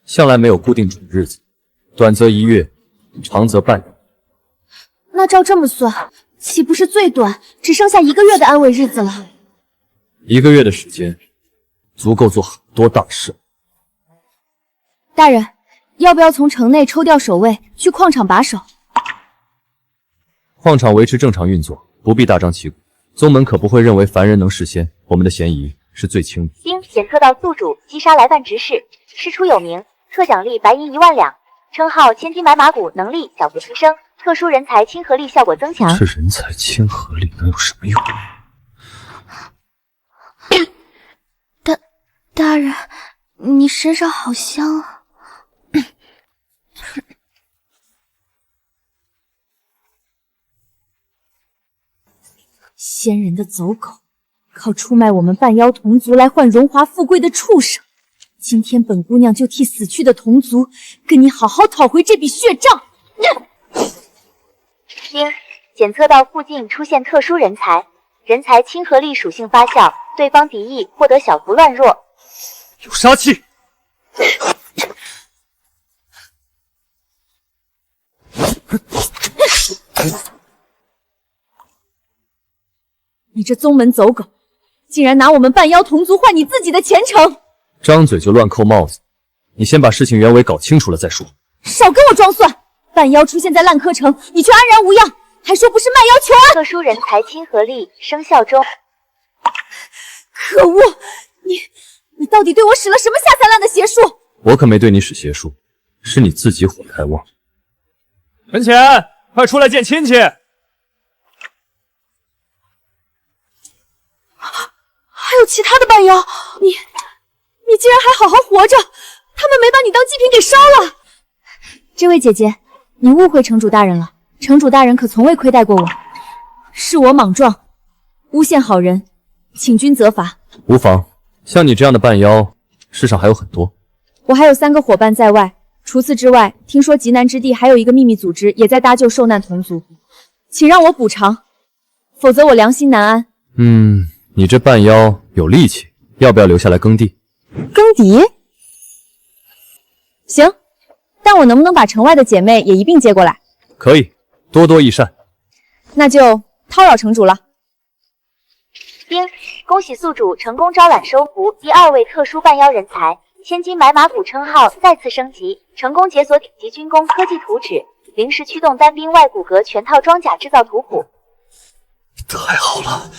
向来没有固定准日子，短则1月，长则半年。那照这么算，岂不是最短只剩下1个月的安稳日子了？1个月的时间，足够做很多大事。大人，要不要从城内抽调守卫，去矿场把守？矿场维持正常运作，不必大张旗鼓。宗门可不会认为凡人能事先，我们的嫌疑是最轻的。经检测到宿主击杀来犯执事，事出有名，特奖励白银1万两，称号千金买马骨，能力小幅提升，特殊人才亲和力效果增强。这人才亲和力能有什么用？大人，你身上好香啊！仙人的走狗，靠出卖我们半妖同族来换荣华富贵的畜生！今天本姑娘就替死去的同族跟你好好讨回这笔血账！经检测到附近出现特殊人才，人才亲和力属性发酵，对方敌意获得小幅乱弱。有杀气！你这宗门走狗，竟然拿我们半妖同族换你自己的前程！张嘴就乱扣帽子，你先把事情原委搞清楚了再说。少跟我装蒜！半妖出现在烂柯城，你却安然无恙，还说不是卖妖求安？特殊人才亲和力生效中。可恶！你到底对我使了什么下三滥的邪术？我可没对你使邪术，是你自己火太旺。陈潜，快出来见亲戚！还有其他的半妖，你竟然还好好活着，他们没把你当祭品给烧了？这位姐姐，你误会城主大人了，城主大人可从未亏待过我，是我莽撞，诬陷好人，请君责罚。无妨，像你这样的半妖，世上还有很多。我还有3个伙伴在外，除此之外，听说极南之地还有一个秘密组织也在搭救受难同族，请让我补偿，否则我良心难安。你这半妖有力气，要不要留下来耕地？耕地？行，但我能不能把城外的姐妹也一并接过来？可以，多多益善。那就叨扰城主了。丁，恭喜宿主成功招揽收服第2位特殊半妖人才，千金买马骨称号再次升级，成功解锁顶级军工科技图纸，临时驱动单兵外骨骼全套装甲制造图谱。太好了！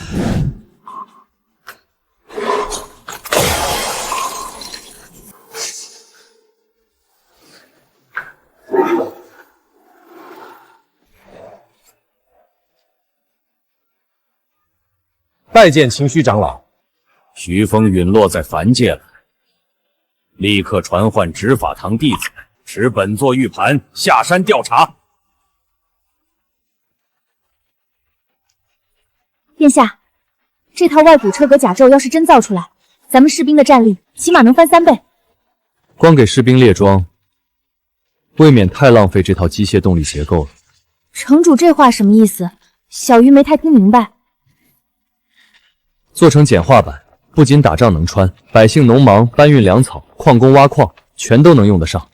拜见秦虚长老。徐峰陨落在凡界了，立刻传唤执法堂弟子，持本座玉盘下山调查。殿下，这套外骨车革甲胄要是真造出来，咱们士兵的战力起码能翻3倍。光给士兵列装，未免太浪费这套机械动力结构了。城主这话什么意思？小鱼没太听明白。做成简化版，不仅打仗能穿，百姓农忙搬运粮草，矿工挖矿，全都能用得上。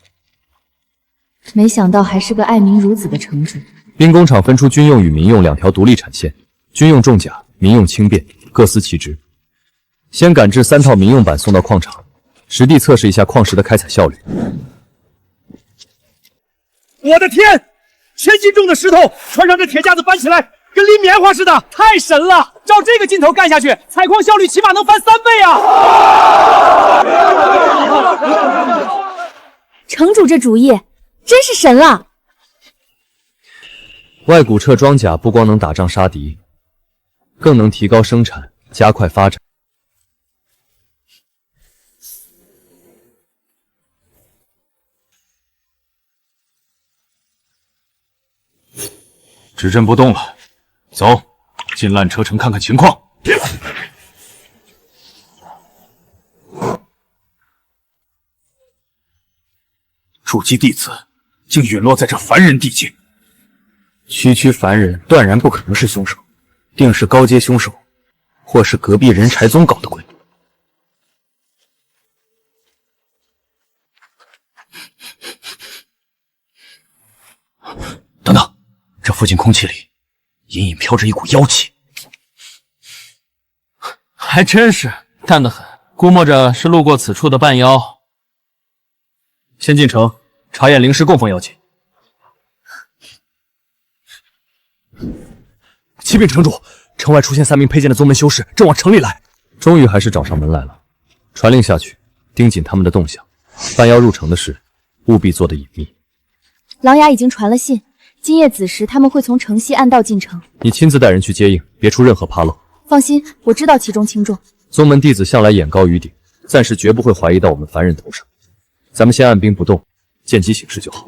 没想到还是个爱民如子的城主。兵工厂分出军用与民用2条独立产线，军用重甲，民用轻便，各司其职。先赶制3套民用版送到矿场，实地测试一下矿石的开采效率。我的天！1000斤重的石头穿上这铁架子搬起来，跟拎棉花似的，太神了！照这个劲头干下去，采矿效率起码能翻3倍啊！城主这主意真是神了！外骨车装甲不光能打仗杀敌，更能提高生产，加快发展。指阵不动了，走，进烂车城看看情况。筑基弟子竟陨落在这凡人地界。区凡人断然不可能是凶手，定是高阶凶手，或是隔壁人柴宗搞的鬼。等等，这附近空气里隐隐飘着一股妖气。还真是淡得很，估摸着是路过此处的半妖。先进城查验灵师供奉妖气。启禀城主，城外出现3名佩剑的宗门修士，正往城里来。终于还是找上门来了，传令下去，盯紧他们的动向。半妖入城的事，务必做得隐秘。琅琊已经传了信，今夜子时他们会从城西暗道进城。你亲自带人去接应，别出任何纰漏。放心，我知道其中轻重。宗门弟子向来眼高于顶，暂时绝不会怀疑到我们凡人头上。咱们先按兵不动，见机行事就好。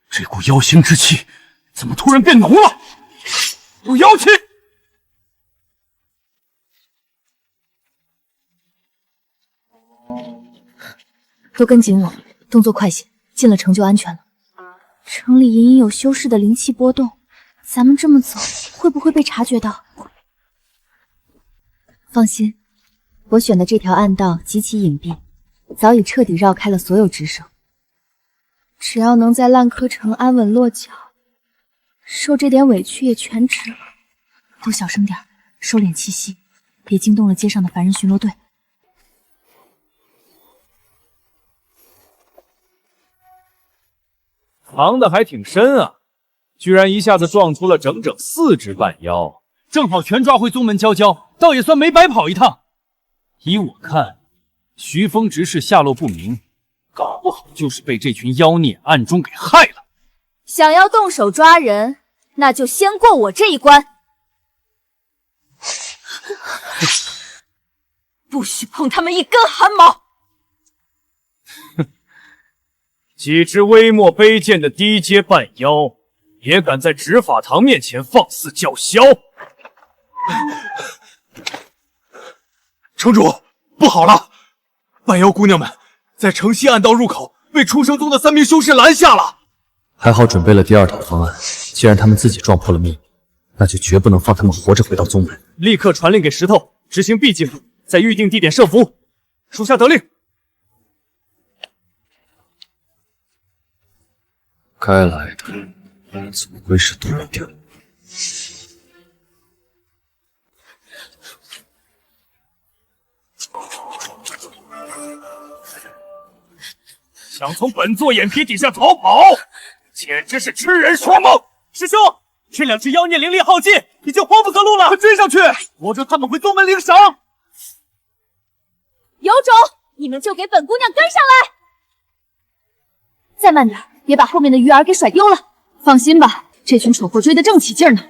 这股妖腥之气怎么突然变浓了？有妖气！都跟紧我，动作快些，进了城就安全了。城里隐隐有修士的灵气波动，咱们这么走会不会被察觉到？放心，我选的这条暗道极其隐蔽，早已彻底绕开了所有值守。只要能在烂柯城安稳落脚，受这点委屈也全值了。都小声点，收敛气息，别惊动了街上的凡人巡逻队。藏的还挺深啊，居然一下子撞出了整整4只半妖，正好全抓回宗门娇娇，倒也算没白跑一趟。依我看，徐峰执事下落不明，搞不好就是被这群妖孽暗中给害了。想要动手抓人，那就先过我这一关。不许碰他们一根汗毛！几只微末卑贱的低阶半妖，也敢在执法堂面前放肆叫嚣！城主，不好了！半妖姑娘们在城西暗道入口被出生宗的3名修士拦下了。还好准备了第2套方案，既然他们自己撞破了秘密，那就绝不能放他们活着回到宗门。立刻传令给石头，执行 B 计划，在预定地点设伏。属下得令。该来的总归是躲不掉。想从本座眼皮底下逃跑，简直是痴人说梦！师兄，这2只妖孽灵力耗尽，已经慌不择路了，快追上去，保证他们回宗门领赏。有种，你们就给本姑娘跟上来！再慢点，别把后面的鱼儿给甩丢了。放心吧，这群蠢货追得正起劲呢。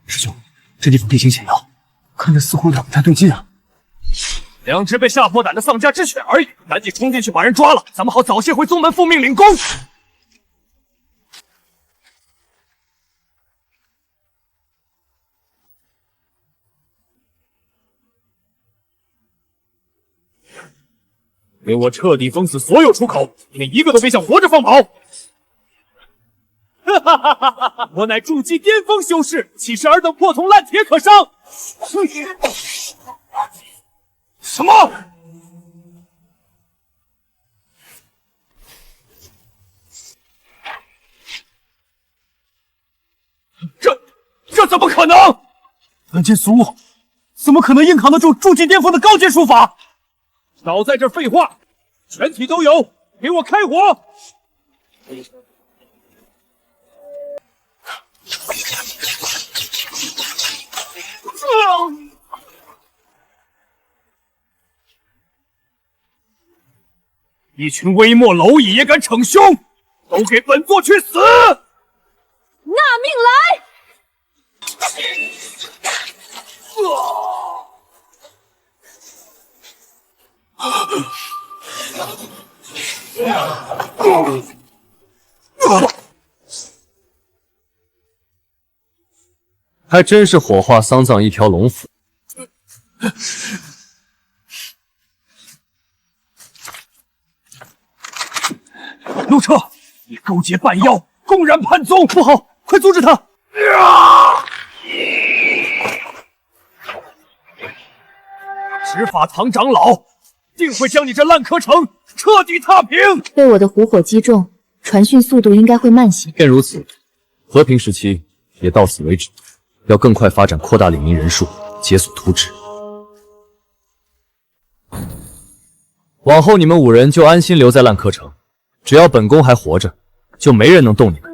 师兄，这地方地形险要，看着似乎有点不太对劲啊。 2只被吓破胆的丧家之犬而已，赶紧冲进去把人抓了，咱们好早些回宗门复命领功。给我彻底封死所有出口，连一个都别想活着放跑！哈哈哈哈哈！我乃筑基巅峰修士，岂是尔等破铜烂铁可伤？什么？ 这怎么可能？凡间俗物，怎么可能硬扛得住筑基巅峰的高阶术法？少在这废话，全体都有，给我开火！一群微末蝼蚁也敢逞凶，都给本座去死！纳命来！还真是火化丧葬一条龙服。陆彻，你勾结半妖，公然叛宗，不好，快阻止他！执法堂长老定会将你这烂柯城彻底踏平。被我的狐火击中，传讯速度应该会慢些。便如此，和平时期也到此为止，要更快发展，扩大领民人数，解锁图纸。往后你们5人就安心留在烂柯城，只要本宫还活着，就没人能动你们。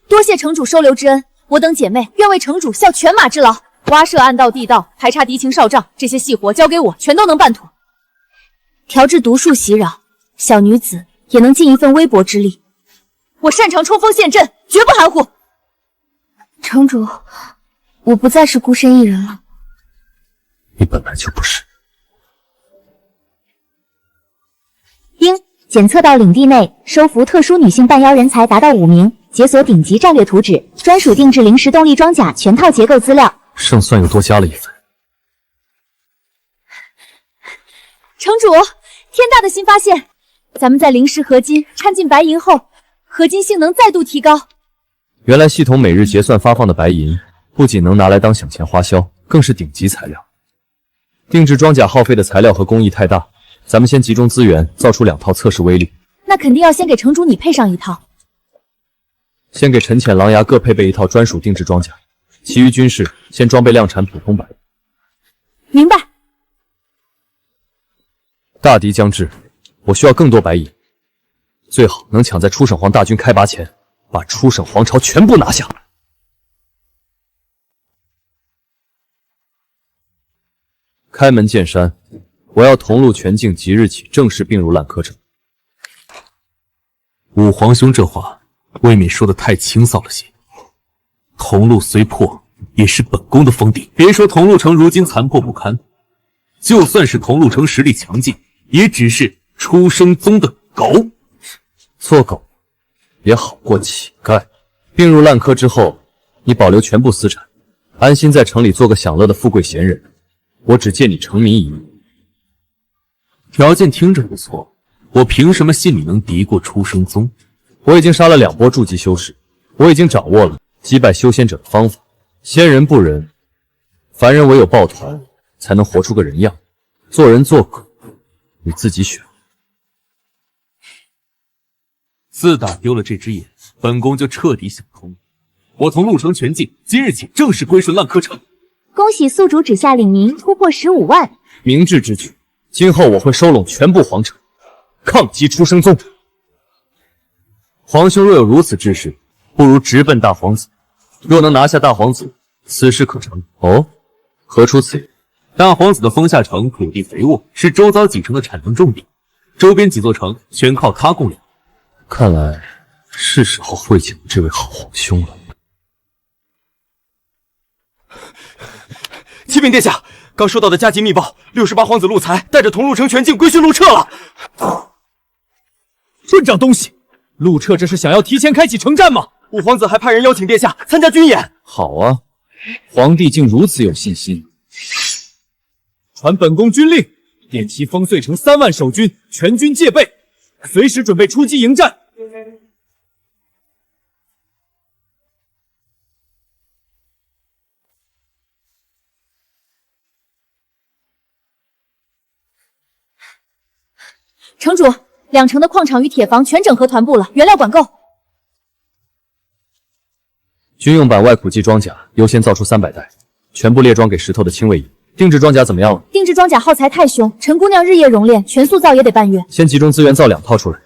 多谢城主收留之恩，我等姐妹愿为城主效犬马之劳。挖涉暗道地道，排查敌情哨仗，这些细活交给我，全都能办妥。调制毒术袭扰，小女子也能尽一份微薄之力。我擅长冲锋陷阵，绝不含糊。城主，我不再是孤身一人了。你本来就不是。检测到领地内收服特殊女性半妖人才达到5名，解锁顶级战略图纸，专属定制灵石动力装甲全套结构资料。胜算又多加了1分。城主，天大的新发现！咱们在灵石合金掺进白银后，合金性能再度提高。原来系统每日结算发放的白银，不仅能拿来当小钱花销，更是顶级材料。定制装甲耗费的材料和工艺太大，咱们先集中资源造出2套测试威力。那肯定要先给城主你配上一套。先给陈潜、狼牙各配备一套专属定制装甲，其余军士先装备量产普通版。明白。大敌将至，我需要更多白银，最好能抢在初审皇大军开拔前，把初审皇朝全部拿下。开门见山，我要同路全境即日起正式并入烂柯城。五皇兄这话未免说的太轻扫了些。桐路虽破，也是本宫的封地。别说桐路城如今残破不堪，就算是桐路城实力强劲，也只是出生宗的狗。做狗也好过乞丐。并入烂柯之后，你保留全部私产，安心在城里做个享乐的富贵闲人。我只借你成名一役。条件听着不错，我凭什么信你能敌过出生宗？我已经杀了2波筑基修士，我已经掌握了击败修仙者的方法。仙人不仁，凡人唯有抱团才能活出个人样。做人做狗，你自己选。自打丢了这只眼，本宫就彻底想通了。我从鹿城全境今日起正式归顺烂柯城。恭喜宿主指下领民突破15万，明智之举。今后我会收拢全部皇城，抗击出生宗。皇兄若有如此志士，不如直奔大皇子。若能拿下大皇子，此事可成。哦，何出此言？大皇子的封下城土地肥沃，是周遭几城的产能重地，周边几座城全靠他供养。看来是时候会见这位好皇兄了。启禀殿下，刚收到的加急密报，68皇子陆才带着桐路城全境归顺陆彻了。混账东西！陆彻这是想要提前开启城战吗？五皇子还派人邀请殿下参加军演。好啊，皇帝竟如此有信心。传本宫军令，点齐烽燧城3万守军，全军戒备，随时准备出击迎战。城主，2城的矿场与铁房全整合团部了，原料管够。军用版外苦技装甲优先造出300袋，全部列装给石头的亲卫营。定制装甲怎么样了？定制装甲耗材太凶，陈姑娘日夜熔炼，全速造也得半月。先集中资源造2套出来，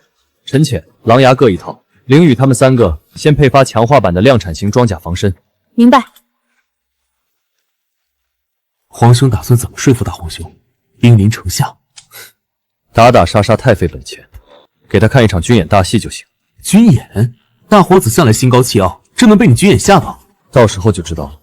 陈潜、狼牙各1套，凌雨他们3个先配发强化版的量产型装甲防身。明白。皇兄打算怎么说服大皇兄兵临城下？打打杀杀太费本钱，给他看一场军演大戏就行。军演？大皇子向来心高气傲，这能被你军演吓到？到时候就知道了。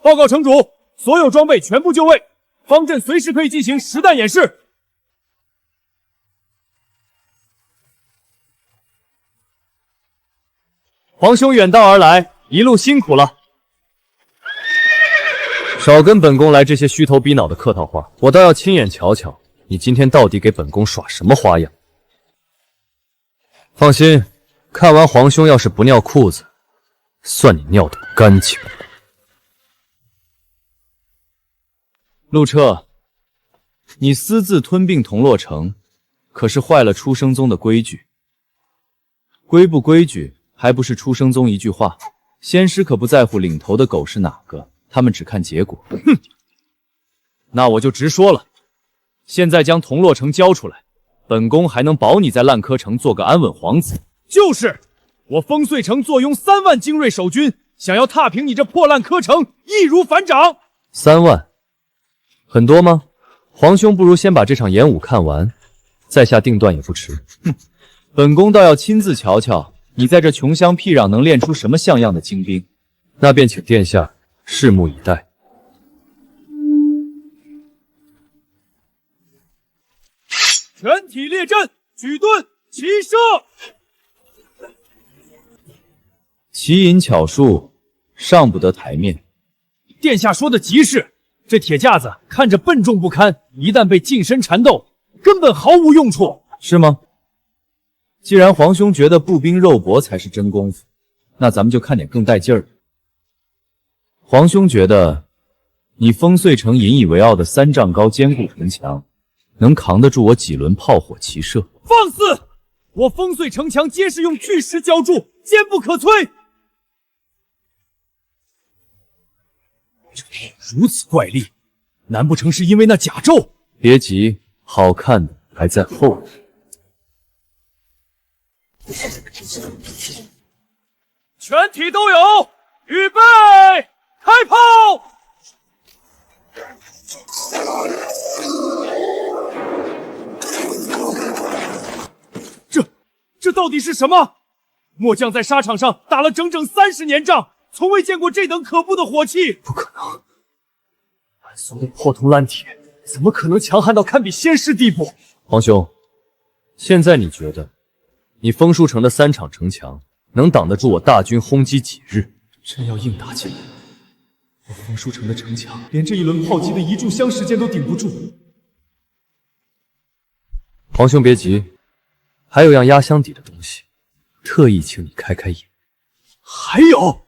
报告城主，所有装备全部就位，方阵随时可以进行实弹演示。皇兄远道而来，一路辛苦了。少跟本宫来这些虚头逼脑的客套话，我倒要亲眼瞧瞧你今天到底给本宫耍什么花样。放心，看完皇兄要是不尿裤子，算你尿得干净。陆彻，你私自吞并铜洛城，可是坏了出生宗的规矩。规不规矩，还不是出生宗一句话。仙师可不在乎领头的狗是哪个，他们只看结果。哼！那我就直说了，现在将铜洛城交出来，本宫还能保你在烂柯城做个安稳皇子。就是，我风穗城坐拥3万精锐守军，想要踏平你这破烂柯城，易如反掌。3万，很多吗？皇兄不如先把这场演武看完，再下定断也不迟。哼，本宫倒要亲自瞧瞧你在这穷乡僻壤能练出什么像样的精兵。那便请殿下拭目以待。全体列阵，举盾，齐射！奇淫巧术，上不得台面。殿下说的极是，这铁架子看着笨重不堪，一旦被近身缠斗，根本毫无用处。是吗？既然皇兄觉得步兵肉搏才是真功夫，那咱们就看点更带劲儿的。皇兄觉得你风穗城引以为傲的3丈高坚固城墙，能扛得住我几轮炮火齐射？放肆！我风穗城墙皆是用巨石浇筑，坚不可摧。如此怪力，难不成是因为那甲胄？别急，好看的还在后面。全体都有，预备，开炮！这到底是什么？末将在沙场上打了整整30年仗，从未见过这等可怖的火气。不可能，俺送的破铜烂铁，怎么可能强悍到堪比仙师地步？皇兄，现在你觉得你枫书城的3场城墙能挡得住我大军轰击几日？真要硬打起来，我枫书城的城墙连这一轮炮击的一炷香时间都顶不住。皇兄别急，还有样压箱底的东西，特意请你开开眼。还有，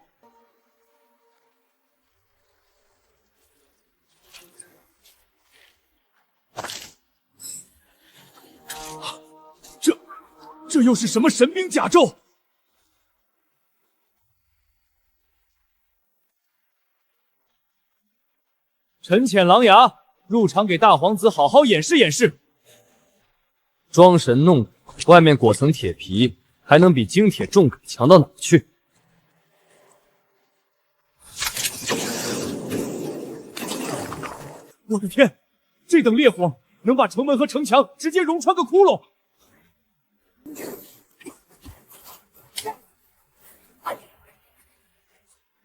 这又是什么神兵甲胄？陈潜狼牙，入场给大皇子好好演示演示。装神弄鬼，外面裹层铁皮，还能比精铁重铬强到哪去？我的天，这等烈火能把城门和城墙直接融穿个窟窿！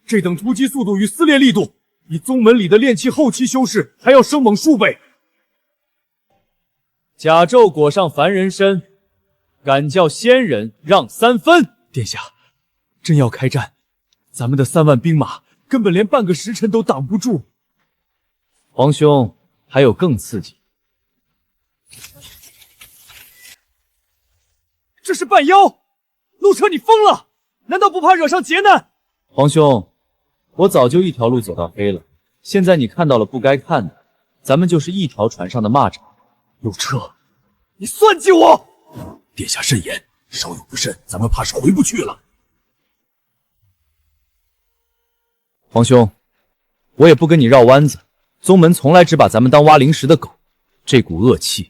这等突击速度与撕裂力度，比宗门里的炼器后期修士还要生猛数倍。甲胄裹上凡人身，敢叫仙人让3分。殿下，真要开战，咱们的3万兵马根本连半个时辰都挡不住。皇兄，还有更刺激。这是半妖！陆彻，你疯了？难道不怕惹上劫难？皇兄，我早就一条路走到黑了，现在你看到了不该看的，咱们就是一条船上的蚂蚱。陆彻，你算计我！殿下慎言，稍有不慎，咱们怕是回不去了。皇兄，我也不跟你绕弯子，宗门从来只把咱们当挖灵石的狗，这股恶气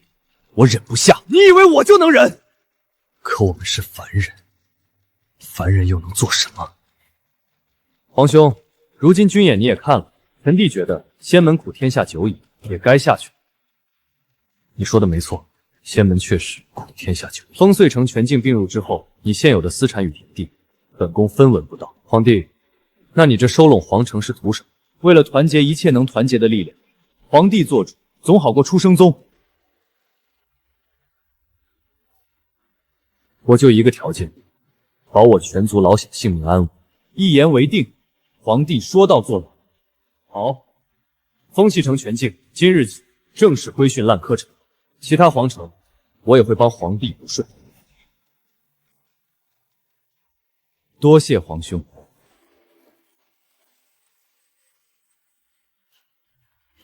我忍不下。你以为我就能忍？可我们是凡人，凡人又能做什么？皇兄，如今军演你也看了，臣弟觉得仙门苦天下久矣，也该下去了。你说的没错，仙门确实苦天下久矣。风穗城全境并入之后，你现有的私产与田地，本宫分文不到。皇帝，那你这收拢皇城是图什么？为了团结一切能团结的力量，皇帝做主，总好过出生宗。我就一个条件，保我全族老小性命安稳。一言为定，皇帝说到做到。好，风息城全境今日起正式规训烂柯城，其他皇城我也会帮皇帝补税。多谢皇兄。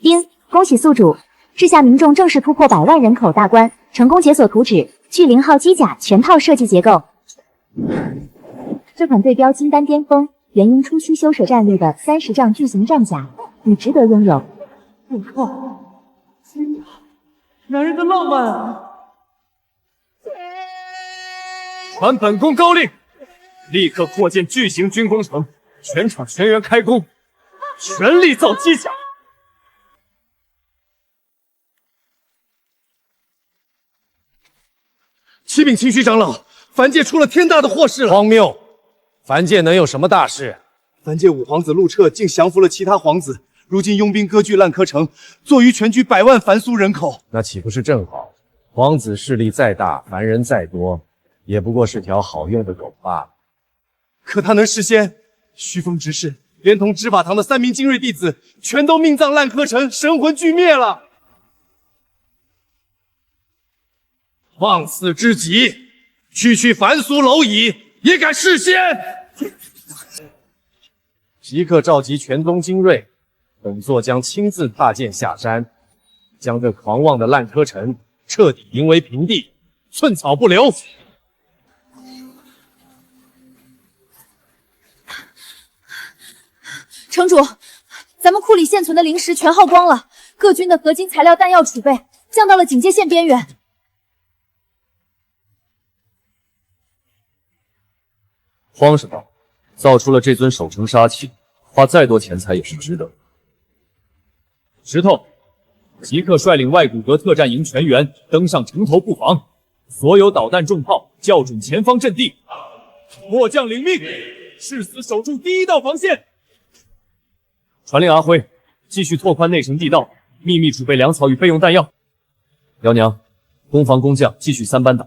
丁，恭喜宿主，治下民众正式突破100万人口大关，成功解锁图纸巨0号机甲全套设计结构。这款对标金丹巅峰元婴初期修舍战略的30丈巨型战甲，你值得拥有。我靠，天哪，男人的浪漫啊！传本宫高令，立刻扩建巨型军工城，全场全员开工，全力造机甲。启禀清虚长老，凡界出了天大的祸事了！荒谬！凡界能有什么大事？凡界5皇子陆彻竟降服了其他皇子，如今拥兵割据烂柯城，坐于全局100万凡俗人口。那岂不是正好？皇子势力再大，凡人再多，也不过是条好用的狗罢了。可他能实现？虚封执事连同执法堂的3名精锐弟子，全都命葬烂柯城，神魂俱灭了。放肆之极！区凡俗蝼蚁也敢弑先！即刻召集全宗精锐，本座将亲自踏剑下山，将这狂妄的烂柯城彻底夷为平地，寸草不留。城主，咱们库里现存的灵石全耗光了，各军的合金材料弹药储备降到了警戒线边缘。慌什么？造出了这尊守城杀器，花再多钱财也是值得。石头，即刻率领外骨骼特战营全员登上城头布防，所有导弹重炮校准前方阵地。末将领命，誓死守住第1道防线。传令阿辉，继续拓宽内城地道，秘密储备粮草与备用弹药。姚娘，攻防工匠继续3班倒，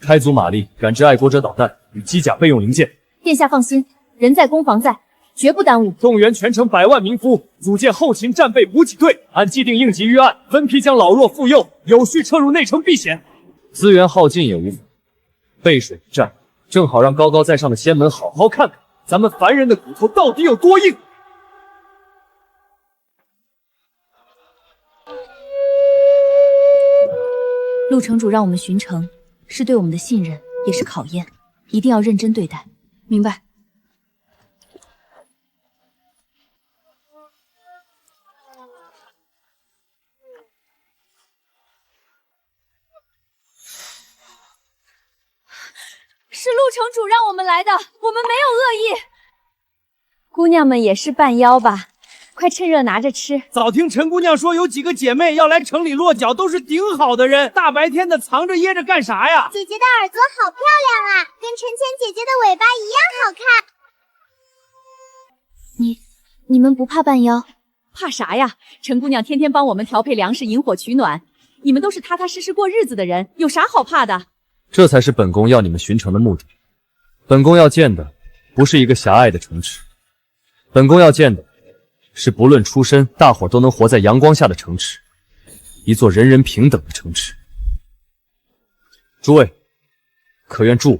开足马力赶制爱国者导弹与机甲备用零件。殿下放心，人在攻防在，绝不耽误。动员全城100万民夫，组建后勤战备补给队，按既定应急预案，分批将老弱妇幼有序撤入内城避险。资源耗尽也无妨，背水一战，正好让高高在上的仙门好好看看咱们凡人的骨头到底有多硬。陆城主让我们巡城，是对我们的信任，也是考验，一定要认真对待。明白。是陆城主让我们来的，我们没有恶意。姑娘们也是半妖吧？快趁热拿着吃。早听陈姑娘说有几个姐妹要来城里落脚，都是顶好的人，大白天的藏着掖着干啥呀？姐姐的耳朵好漂亮啊，跟陈芊姐姐的尾巴一样好看。你们不怕半妖？怕啥呀？陈姑娘天天帮我们调配粮食、引火取暖，你们都是踏踏实实过日子的人，有啥好怕的？这才是本宫要你们巡城的目的。本宫要建的不是一个狭隘的城池，本宫要建的是不论出身，大伙都能活在阳光下的城池，一座人人平等的城池。诸位，可愿助我？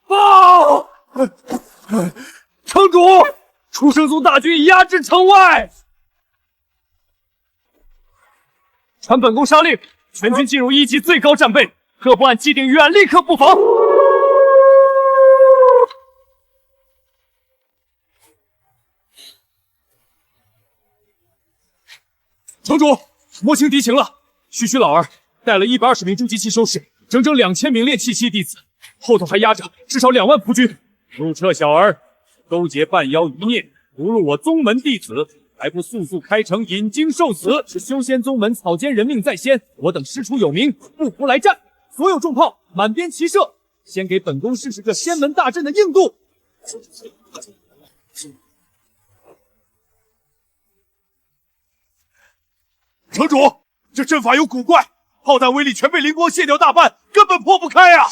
报！城主，出生宗大军已压制城外。传本宫杀令，全军进入1级最高战备，各部按既定预案立刻布防。城主，摸清敌情了。区区老儿带了120名重机器收拾，整整2000名炼气期弟子，后头还压着至少2万仆军。陆彻小儿勾结半妖一孽，侮辱我宗门弟子，还不速速开城引经受死！是修仙宗门草菅人命在先，我等师出有名，不服来战！所有重炮满鞭齐射，先给本宫试试这仙门大阵的硬度。城主，这阵法有古怪，炮弹威力全被灵光卸掉大半，根本破不开呀！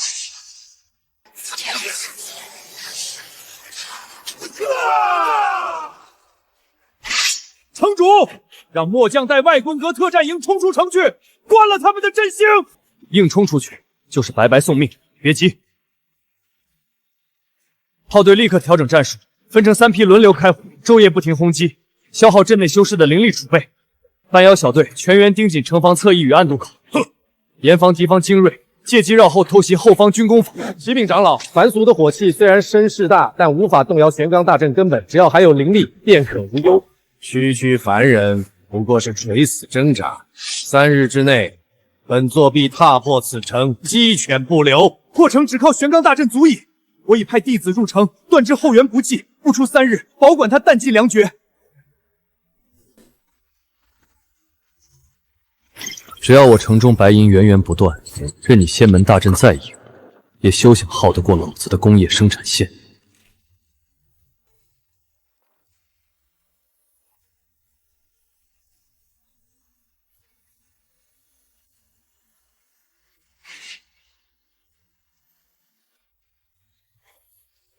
城主，让末将带外棍阁特战营冲出城去，关了他们的阵型。硬冲出去就是白白送命，别急。炮队立刻调整战术，分成3批轮流开火，昼夜不停轰击，消耗阵内修士的灵力储备。半妖小队全员盯紧城防侧翼与暗渡口，严防敌方精锐借机绕后偷袭后方军工坊。启禀长老，凡俗的火器虽然声势大，但无法动摇玄钢大阵根本，只要还有灵力，便可无忧。区凡人不过是垂死挣扎，3日之内，本座必踏破此城，鸡犬不留。破城只靠玄钢大阵足矣。我已派弟子入城，断之后援不济，不出3日，保管他弹尽粮绝。只要我城中白银源源不断，任你仙门大阵再硬，也休想耗得过老子的工业生产线。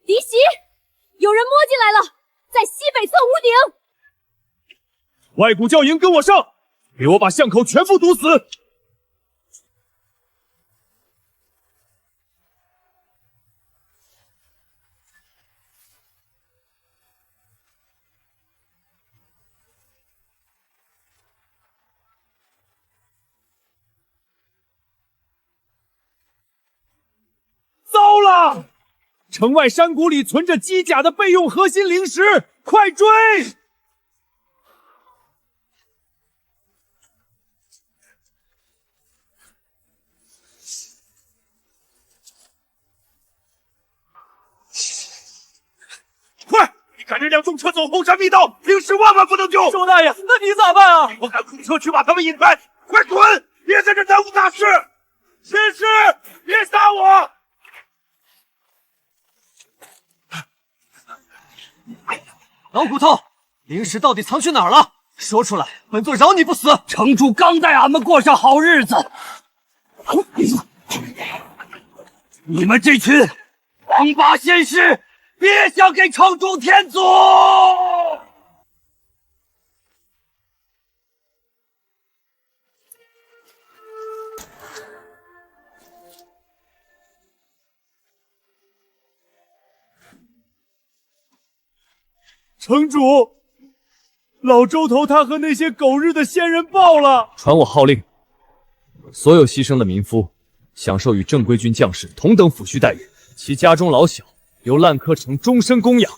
敌袭！有人摸进来了，在西北侧屋顶。外骨教营跟我上，给我把巷口全部堵死！糟了！城外山谷里存着机甲的备用核心灵石，快追！快！你赶这辆重车走红山密道，灵石万万不能丢！周大爷，那你咋办啊？我赶空车去把他们引开！快滚！别在这耽误大事！仙师，别杀我！老骨头，灵石到底藏去哪儿了？说出来，本座饶你不死！城主刚带俺们过上好日子，你们这群王八仙师，别想给城主添阻！城主，老周头他和那些狗日的仙人爆了！传我号令，所有牺牲的民夫享受与正规军将士同等抚恤待遇，其家中老小由烂柯城终身供养。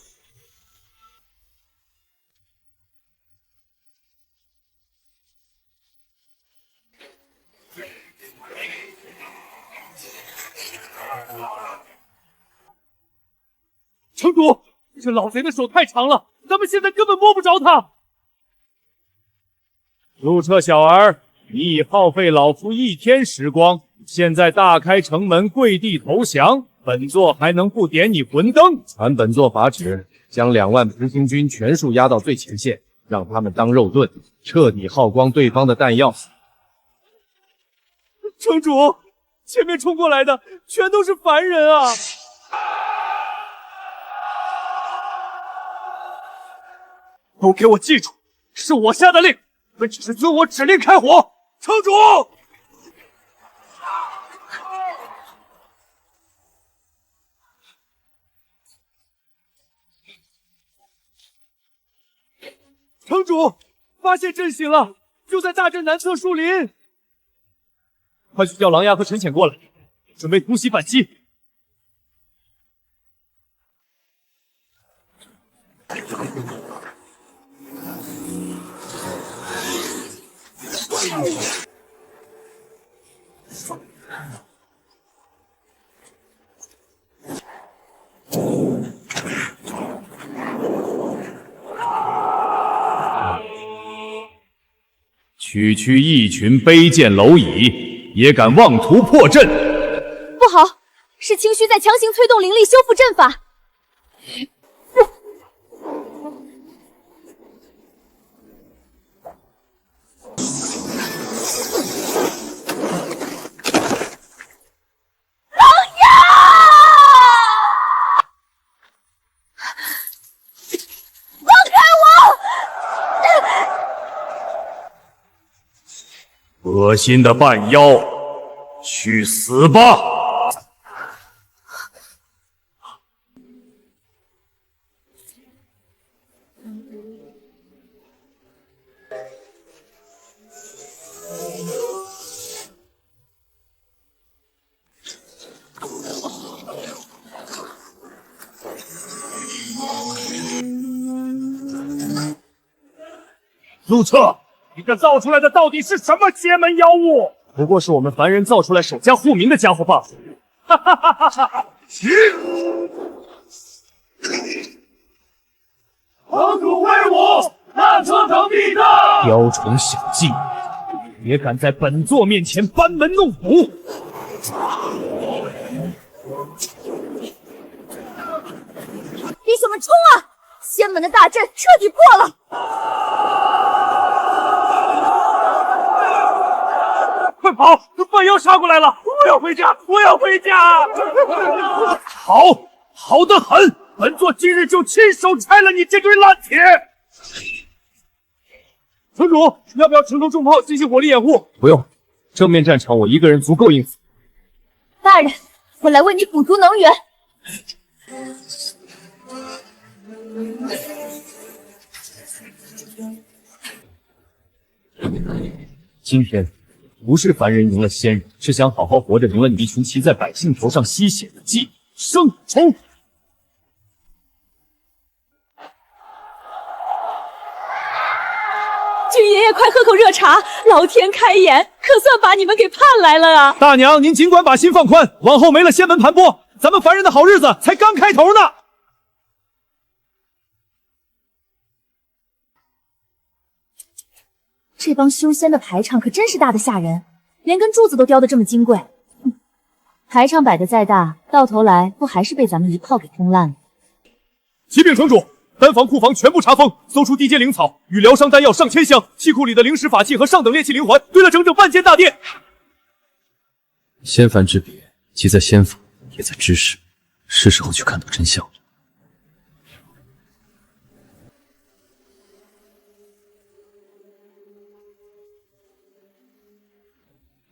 城主，这老贼的手太长了，咱们现在根本摸不着他。陆彻小儿，你已耗费老夫1天时光，现在大开城门跪地投降，本座还能不点你魂灯？传本座法旨，将2万执行军全数压到最前线，让他们当肉盾，彻底耗光对方的弹药。城主，前面冲过来的全都是凡人啊！都给我记住，是我下的令，你们只是遵我指令开火。城主，城主，发现阵型了，就在大阵南侧树林。快去叫狼牙和陈潜过来，准备突袭反击。区区一群卑贱蝼蚁，也敢妄图破阵！不好，是清虚在强行催动灵力修复阵法。恶心的半妖，去死吧！陆彻，你这造出来的到底是什么邪门妖物？不过是我们凡人造出来守家护民的家伙罢了。哈哈哈哈哈哈！城主威武，那车城必大！雕虫小技，也敢在本座面前班门弄斧！弟兄们冲啊！仙门的大阵彻底破了！快跑！半妖杀过来了！我要回家！我要回家！好得很！本座今日就亲手拆了你这堆烂铁！城主，要不要城中重炮进行火力掩护？不用，正面战场我一个人足够应付。大人，我来为你补足能源。今天不是凡人赢了仙人，是想好好活着赢了你一群骑在百姓头上吸血的寄生虫。君爷爷，快喝口热茶！老天开眼，可算把你们给盼来了啊！大娘，您尽管把心放宽，往后没了仙门盘剥，咱们凡人的好日子才刚开头呢。这帮修仙的排场可真是大的吓人，连根柱子都雕得这么金贵。排场摆得再大，到头来不还是被咱们一炮给轰烂了？启禀城主，丹房、库房全部查封，搜出地阶灵草与疗伤丹药上千箱，器库里的灵石法器和上等炼器灵环堆了整整半间大殿。仙凡之别，既在仙法，也在知识，是时候去看到真相了。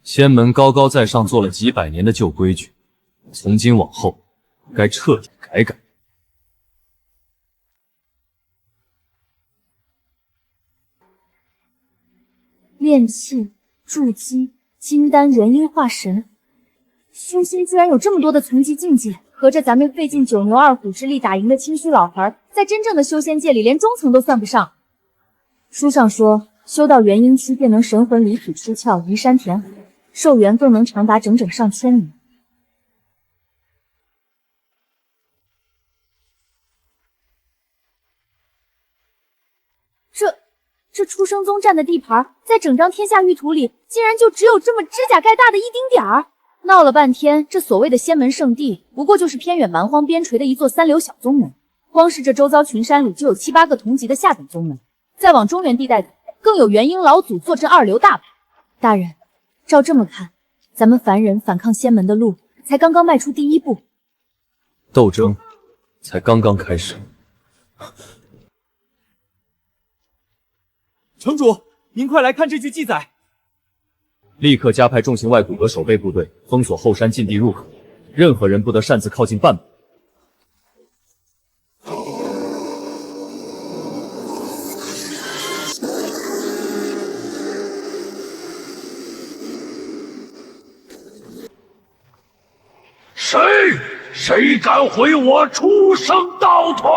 仙门高高在上做了几百年的旧规矩，从今往后该彻底改改。炼器、筑基、金丹、元婴化神，修仙居然有这么多的层级境界，合着咱们费尽九牛二虎之力打赢的清虚老孩，在真正的修仙界里连中层都算不上。书上说，修到元婴期便能神魂离体出窍，移山填海，寿元更能长达整整上千年。这出生宗占的地盘，在整张天下域图里，竟然就只有这么指甲盖大的一丁点儿。闹了半天，这所谓的仙门圣地，不过就是偏远蛮荒边陲的一座三流小宗门。光是这周遭群山里，就有7、8个同级的下等宗门。再往中原地带，更有元婴老祖坐镇二流大派。大人，照这么看，咱们凡人反抗仙门的路，才刚刚迈出第一步，斗争才刚刚开始。城主，您快来看这句记载！立刻加派重型外骨骼守备部队，封锁后山禁地入口，任何人不得擅自靠近半步。谁敢毁我出生道统？